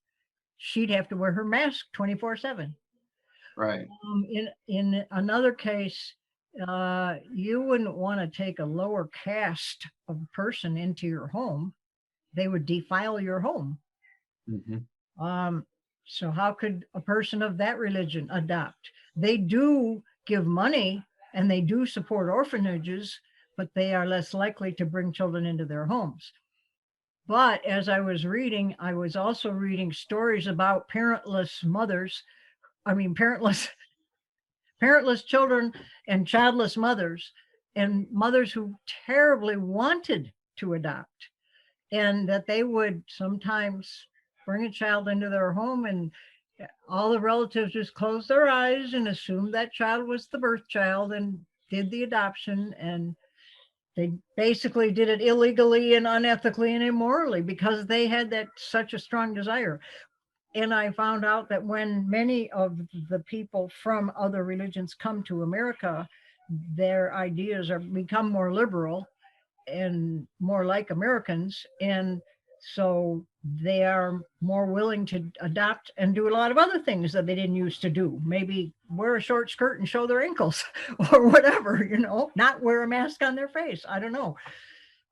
She'd have to wear her mask 24/7. Right. In another case, you wouldn't want to take a lower caste of person into your home. They would defile your home. Mhm. Um, so how could a person of that religion adopt? They do give money and they do support orphanages, but they are less likely to bring children into their homes. But as I was reading, I was also reading stories about parentless mothers. I mean, parentless children and childless mothers, and mothers who terribly wanted to adopt, and that they would sometimes bring a child into their home, and all the relatives just closed their eyes and assumed that child was the birth child and did the adoption. And they basically did it illegally and unethically and immorally because they had that such a strong desire. And I found out that when many of the people from other religions come to America, their ideas are become more liberal and more like Americans. And so they are more willing to adopt and do a lot of other things that they didn't used to do. Maybe wear a short skirt and show their ankles or whatever, not wear a mask on their face. I don't know.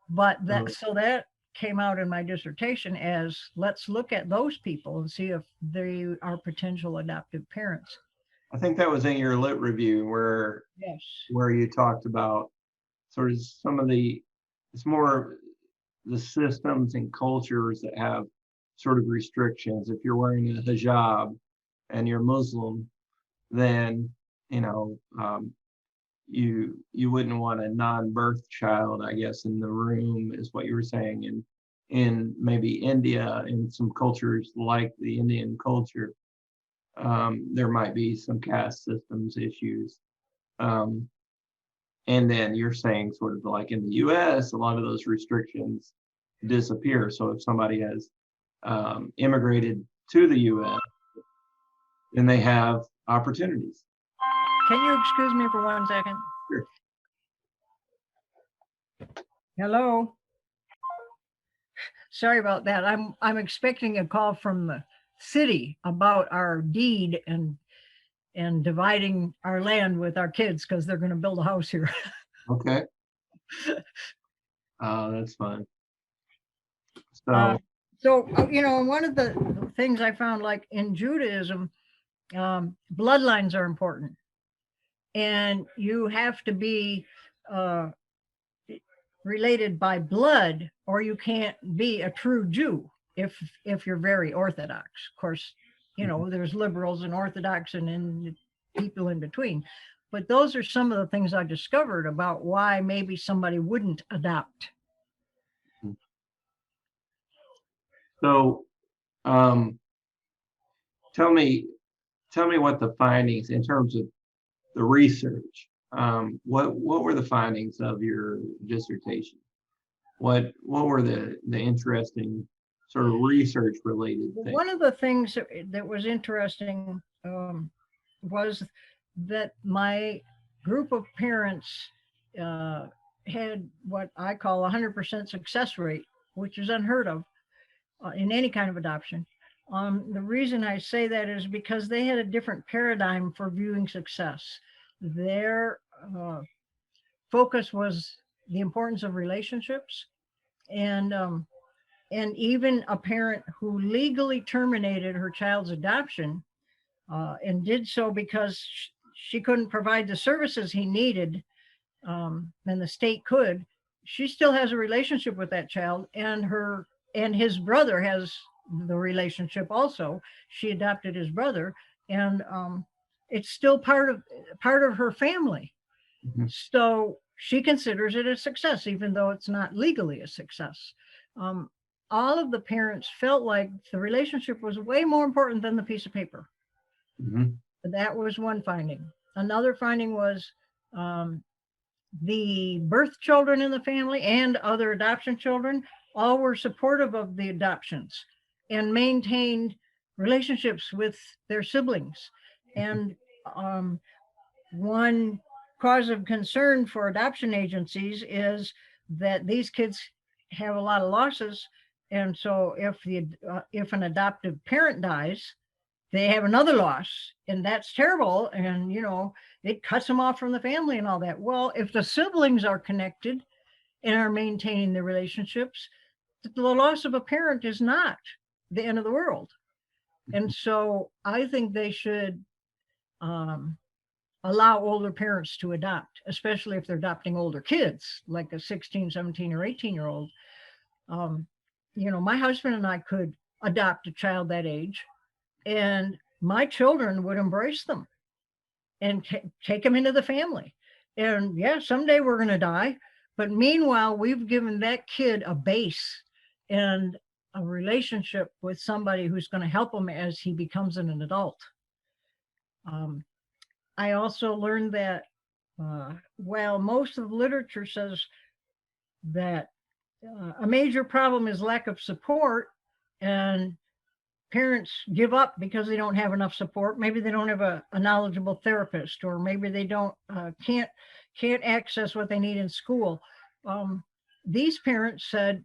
But that came out in my dissertation as, let's look at those people and see if they are potential adoptive parents. I think that was in your lit review where Yes. you talked about sort of some of it's more the systems and cultures that have sort of restrictions. If you're wearing a hijab and you're Muslim, then you wouldn't want a non-birth child, I guess, in the room, is what you were saying. And in maybe India, in some cultures like the Indian culture, there might be some caste systems issues. And then you're saying sort of like in the US, a lot of those restrictions disappear. So if somebody has immigrated to the US, then they have opportunities. Can you excuse me for 1 second? Sure. Hello. Sorry about that. I'm expecting a call from the city about our deed and dividing our land with our kids because they're going to build a house here. Okay. That's fun. Uh, So, one of the things I found, like in Judaism, bloodlines are important, and you have to be related by blood, or you can't be a true Jew if you're very orthodox. Of course, there's liberals and orthodox and people in between. But those are some of the things I discovered about why maybe somebody wouldn't adopt. so um, tell me what the findings in terms of the research. What were the findings of your dissertation? What were the interesting sort of research related things? One of the things that was interesting was that my group of parents uh, had what I call 100% success rate, which is unheard of in any kind of adoption. The reason I say that is because they had a different paradigm for viewing success. Their focus was the importance of relationships, and even a parent who legally terminated her child's adoption and did so because she couldn't provide the services he needed, and the state could, she still has a relationship with that child, and his brother has the relationship also. She adopted his brother, and it's still part of her family. Mhm. So she considers it a success, even though it's not legally a success. Um, all of the parents felt like the relationship was way more important than the piece of paper. Mhm. That was one finding. Another finding was um, the birth children in the family and other adoption children all were supportive of the adoptions and maintained relationships with their siblings. And um, one cause of concern for adoption agencies is that these kids have a lot of losses, and so if an adoptive parent dies, they have another loss, and that's terrible, and it cuts them off from the family and all that. Well, if the siblings are connected and are maintaining their relationships, the loss of a parent is not the end of the world. And so I think they should um, allow older parents to adopt, especially if they're adopting older kids, like a 16, 17, or 18-year-old. Um, my husband and I could adopt a child that age, and my children would embrace them and take them into the family. And yeah, someday we're going to die. But meanwhile, we've given that kid a base and a relationship with somebody who's going to help him as he becomes an adult. Um, I also learned that while most of the literature says that a major problem is lack of support, and parents give up because they don't have enough support. Maybe they don't have a knowledgeable therapist, or maybe they don't can't access what they need in school. Um, these parents said,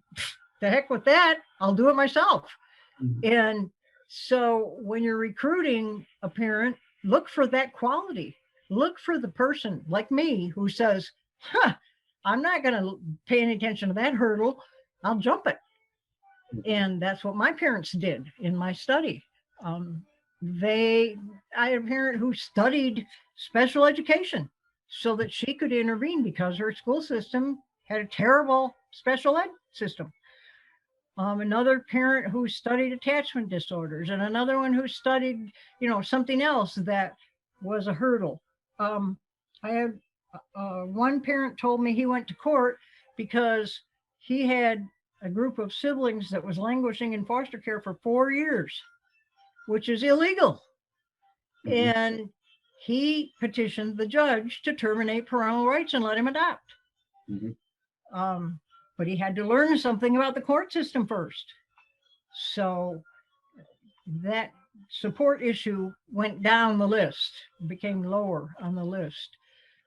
"The heck with that! I'll do it myself." Mhm. And so, when you're recruiting a parent, look for that quality. Look for the person like me who says, "Huh, I'm not going to pay any attention to that hurdle. I'll jump it." And that's what my parents did in my study. Um, I had a parent who studied special education so that she could intervene because her school system had a terrible special ed system. Another parent who studied attachment disorders, and another one who studied, something else that was a hurdle. Um, I had one parent told me he went to court because he had a group of siblings that was languishing in foster care for 4 years, which is illegal. Mhm. And he petitioned the judge to terminate parental rights and let him adopt. Mhm. Um, but he had to learn something about the court system first. So that support issue went down the list, became lower on the list.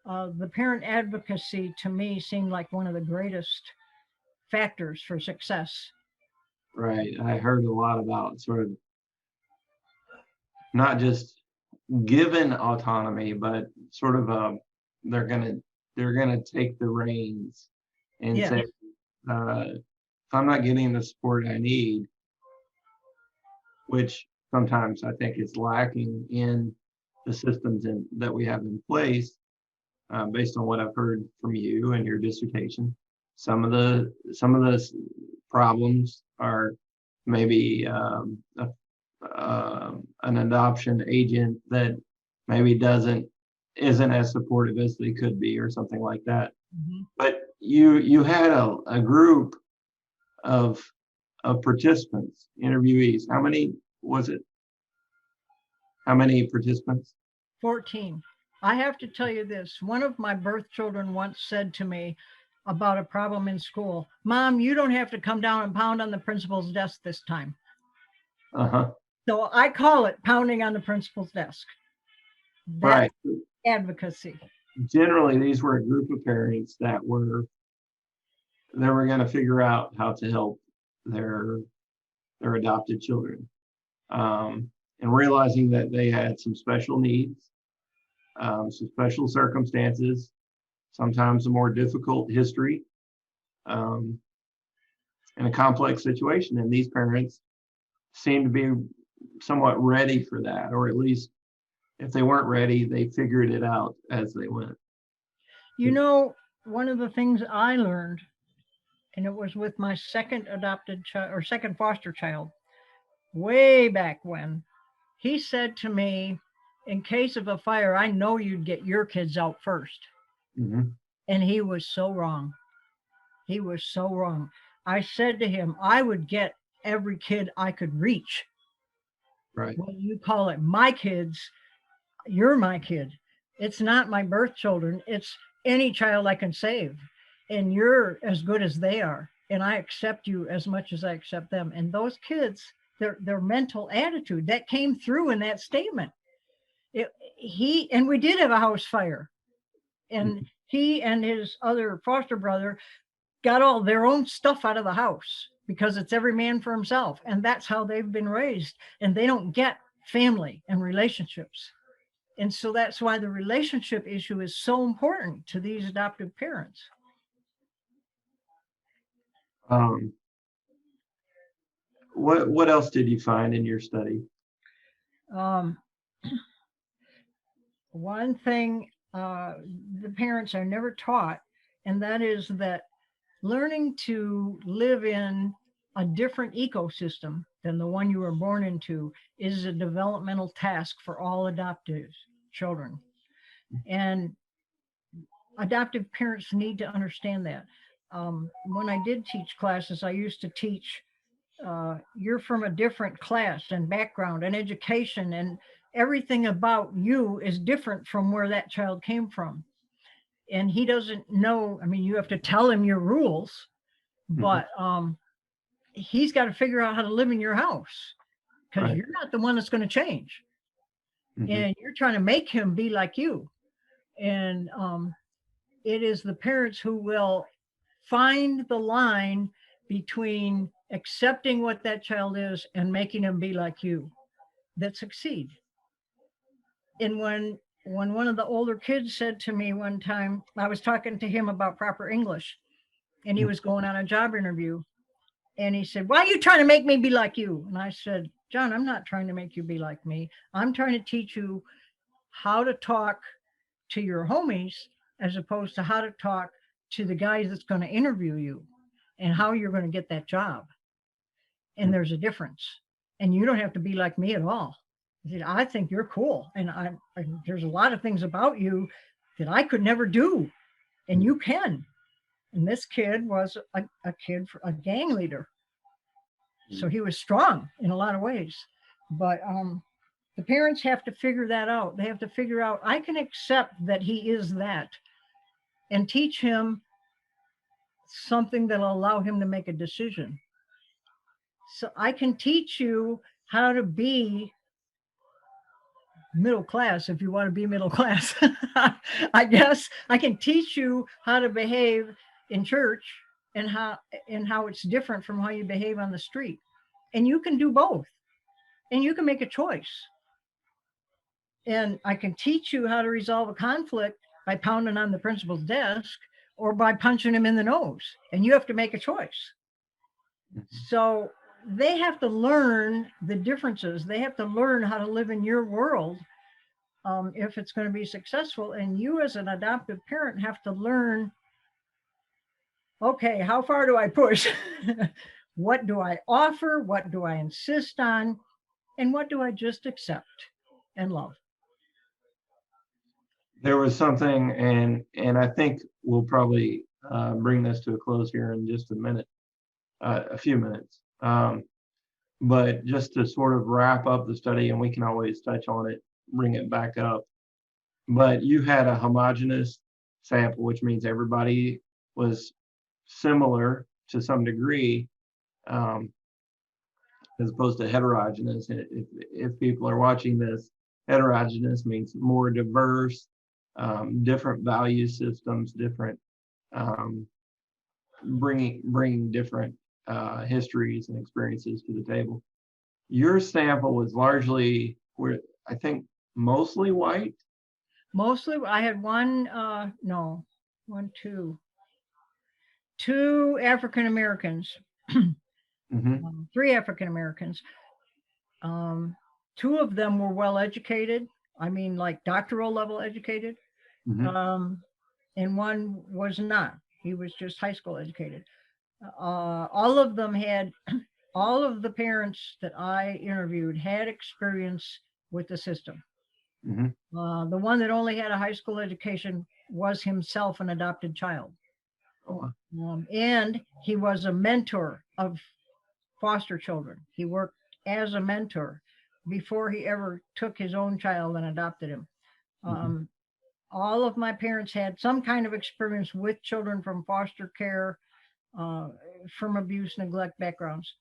The parent advocacy to me seemed like one of the greatest factors for success. Right. I heard a lot about sort of not just given autonomy, but sort of they're gonna they're gonna take the reins and Yeah. say, if I'm not getting the support I need, which sometimes I think is lacking in the systems that we have in place, based on what I've heard from you and your dissertation. Some of the problems are maybe an adoption agent that maybe isn't as supportive as they could be, or something like that. Mhm. But you had a group of participants, interviewees. How many was it? How many participants? 14. I have to tell you this. One of my birth children once said to me about a problem in school, "Mom, you don't have to come down and pound on the principal's desk this time." Uh-huh. So I call it pounding on the principal's desk. That's Right. advocacy. Generally, these were a group of parents that were going to figure out how to help their adopted children, and realizing that they had some special needs, some special circumstances, sometimes a more difficult history, um, and a complex situation. And these parents seemed to be somewhat ready for that, or at least if they weren't ready, they figured it out as they went. You know, one of the things I learned, and it was with my second adopted child or second foster child, way back when, he said to me, "In case of a fire, I know you'd get your kids out first." Mm-hmm. And he was so wrong. He was so wrong. I said to him, "I would get every kid I could reach. Right. When you call it my kids, you're my kid. It's not my birth children. It's any child I can save. And you're as good as they are. And I accept you as much as I accept them." And those kids, their mental attitude, that came through in that statement. And we did have a house fire. And he and his other foster brother got all their own stuff out of the house because it's every man for himself. And that's how they've been raised. And they don't get family and relationships. And so that's why the relationship issue is so important to these adoptive parents. Um, what else did you find in your study? Um, one thing the parents are never taught, and that is that learning to live in a different ecosystem than the one you were born into is a developmental task for all adoptive children. And adoptive parents need to understand that. When I did teach classes, I used to teach you're from a different class and background and education, and everything about you is different from where that child came from. And he doesn't know. I mean, you have to tell him your rules, but he's got to figure out how to live in your house because Right. you're not the one that's going to change. Mm-hmm. And you're trying to make him be like you. And it is the parents who will find the line between accepting what that child is and making him be like you that succeed. And when one of the older kids said to me one time, I was talking to him about proper English, and he was going on a job interview, and he said, "Why are you trying to make me be like you?" And I said, "John, I'm not trying to make you be like me. I'm trying to teach you how to talk to your homies as opposed to how to talk to the guy that's going to interview you and how you're going to get that job. And there's a difference. And you don't have to be like me at all. I think you're cool. And there's a lot of things about you that I could never do. And you can." And this kid was a gang leader. So he was strong in a lot of ways. But the parents have to figure that out. They have to figure out, I can accept that he is that, and teach him something that'll allow him to make a decision. So I can teach you how to be middle class if you want to be middle class. I guess I can teach you how to behave in church and how it's different from how you behave on the street. And you can do both. And you can make a choice. And I can teach you how to resolve a conflict by pounding on the principal's desk or by punching him in the nose. And you have to make a choice. So they have to learn the differences. They have to learn how to live in your world if it's going to be successful. And you as an adoptive parent have to learn, okay, how far do I push? What do I offer? What do I insist on? And what do I just accept and love? There was something, and I think we'll probably bring this to a close here in just a minute, a few minutes. But just to sort of wrap up the study, and we can always touch on it, bring it back up. But you had a homogeneous sample, which means everybody was similar to some degree, as opposed to heterogeneous. If people are watching this, heterogeneous means more diverse, different value systems, different bringing different histories and experiences to the table. Your sample was largely, where I think, mostly white. Mostly, I had two African Americans, Mm-hmm. 3 African Americans. Two of them were well educated. I mean, like doctoral level educated. Mm-hmm. And one was not. He was just high school educated. All of them had, all of the parents that I interviewed had experience with the system. Mm-hmm. The one that only had a high school education was himself an adopted child. Oh, And he was a mentor of foster children. He worked as a mentor before he ever took his own child and adopted him. mm-hmm. All of my parents had some kind of experience with children from foster care, from abuse, neglect backgrounds.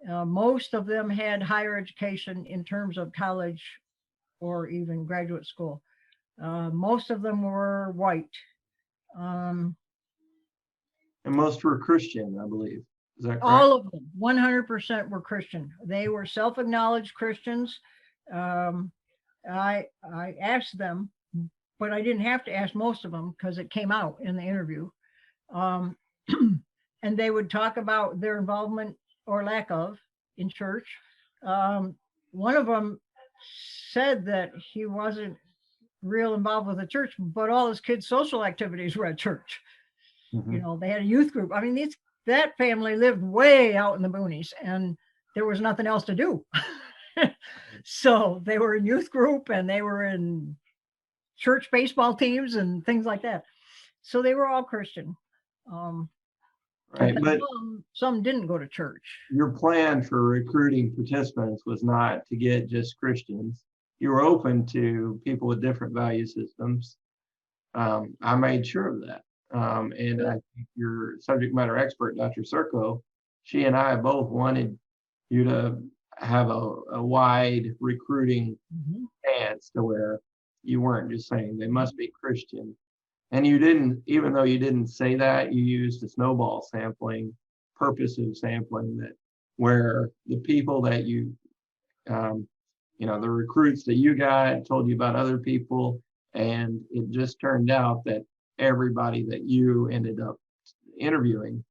Most of them had higher education in terms of college or even graduate school. Most of them were white. Um, And most were Christian, I believe. Is that correct? all of them, 100% were Christian. They were self-acknowledged Christians. Um, I asked them, but I didn't have to ask most of them because it came out in the interview. Um, and they would talk about their involvement or lack of in church. One of them said that he wasn't real involved with the church, but all his kids' social activities were at church. Mm-hmm. They had a youth group. I mean, that family lived way out in the boonies, and there was nothing else to do. So they were in youth group, and they were in church baseball teams and things like that. So they were all Christian. Right, but some didn't go to church. your plan for recruiting participants was not to get just Christians. You were open to people with different value systems. I made sure of that. And I think your subject matter expert, Dr. Serco, she and I both wanted you to have a wide recruiting stance to where you weren't just saying they must be Christian. And you didn't, even though you didn't say that, you used a snowball sampling, purposive sampling, that where the people that the recruits that you got told you about other people, and it just turned out that everybody that you ended up interviewing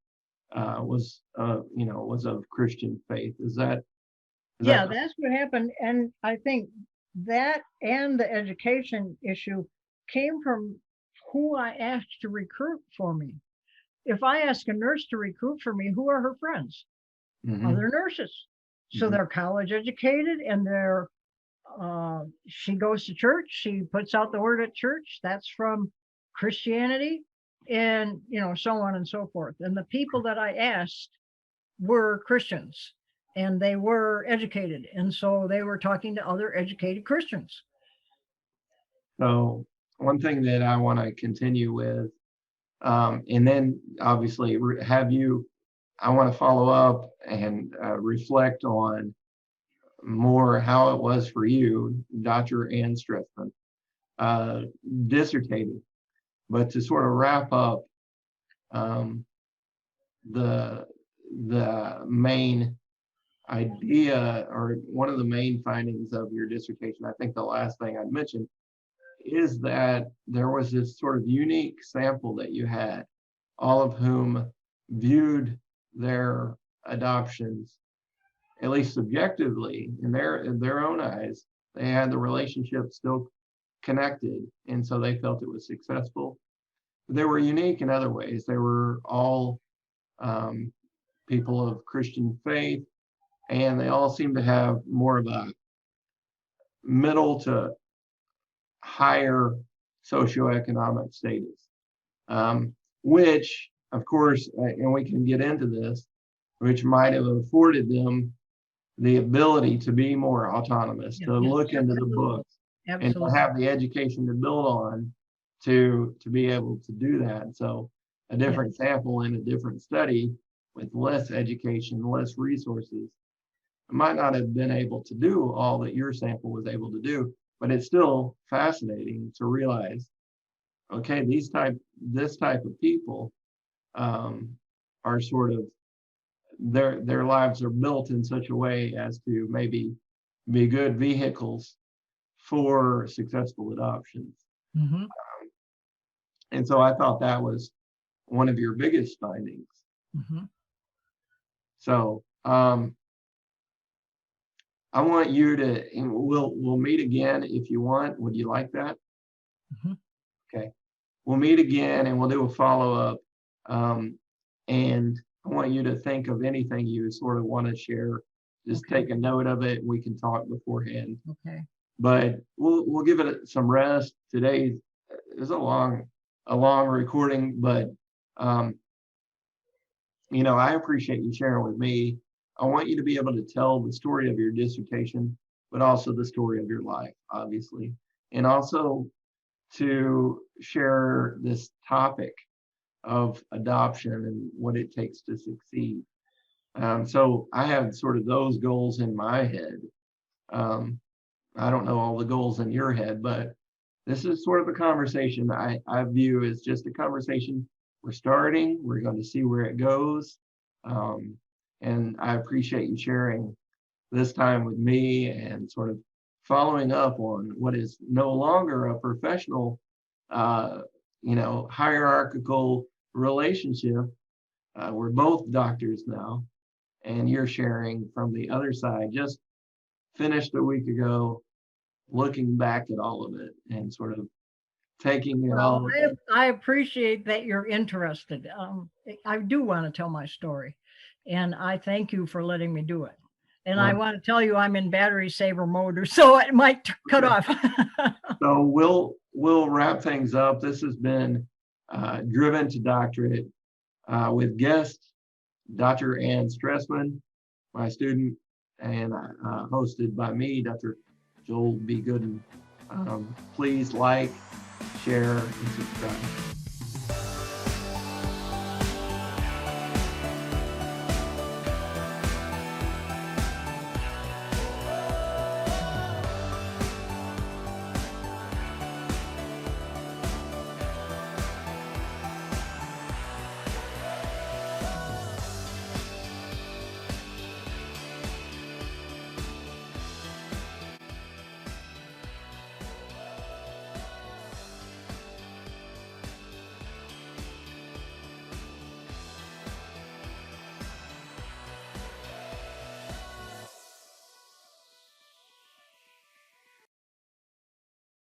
was of Christian faith. Is that Yeah, that's what happened. And I think that and the education issue came from who I asked to recruit for me. If I ask a nurse to recruit for me, who are her friends? Mm-hmm. Other nurses. So they're college educated, and she goes to church. She puts out the word at church. That's from Christianity, and so on and so forth. And the people that I asked were Christians, and they were educated, and so they were talking to other educated Christians. So one thing that I want to continue with, and then obviously I want to follow up and reflect on more how it was for you, Dr. Ann Stressman, dissertating. But to sort of wrap up, the main idea, or one of the main findings of your dissertation, I think the last thing I'd mention, is that there was this sort of unique sample that you had, all of whom viewed their adoptions, at least subjectively, in their own eyes, they had the relationship still connected, and so they felt it was successful. They were unique in other ways. They were all people of Christian faith, and they all seemed to have more of a middle to higher socioeconomic status, which, of course, and we can get into this, which might have afforded them the ability to be more autonomous, Yeah, to yeah, look into the absolutely. books, and to Absolutely. have the education to build on to be able to do that. So a Yeah. different sample in a different study with less education, less resources, might not have been able to do all that your sample was able to do, but it's still fascinating to realize, okay, this type of people are sort of their lives are built in such a way as to maybe be good vehicles for successful adoptions. Hmm. And so I thought that was one of your biggest findings. Hmm. So I want you to, and we'll meet again if you want. Would you like that? Hmm. Okay. We'll meet again and we'll do a follow-up. And I want you to think of anything you sort of want to share. Just Okay. take a note of it. We can talk beforehand. Okay. But we'll give it some rest. Today is a long recording, but I appreciate you sharing with me. I want you to be able to tell the story of your dissertation, but also the story of your life, obviously, and also to share this topic of adoption and what it takes to succeed. So I have sort of those goals in my head. Um, I don't know all the goals in your head, but this is sort of a conversation I view as just a conversation. We're starting, we're going to see where it goes. Um, and I appreciate you sharing this time with me and sort of following up on what is no longer a professional, hierarchical relationship. We're both doctors now, and you're sharing from the other side. Just finished a week ago, looking back at all of it and sort of taking it Well, all. I appreciate that you're interested. I do want to tell my story, and I thank you for letting me do it. And I Well, want to tell you I'm in battery saver mode, so it might cut okay. off. So we'll wrap things up. This has been Driven to Doctorate with guest Dr. Ann Stressman, my student, and hosted by me, Dr. Joel B. Goodin. Please like, share, and subscribe.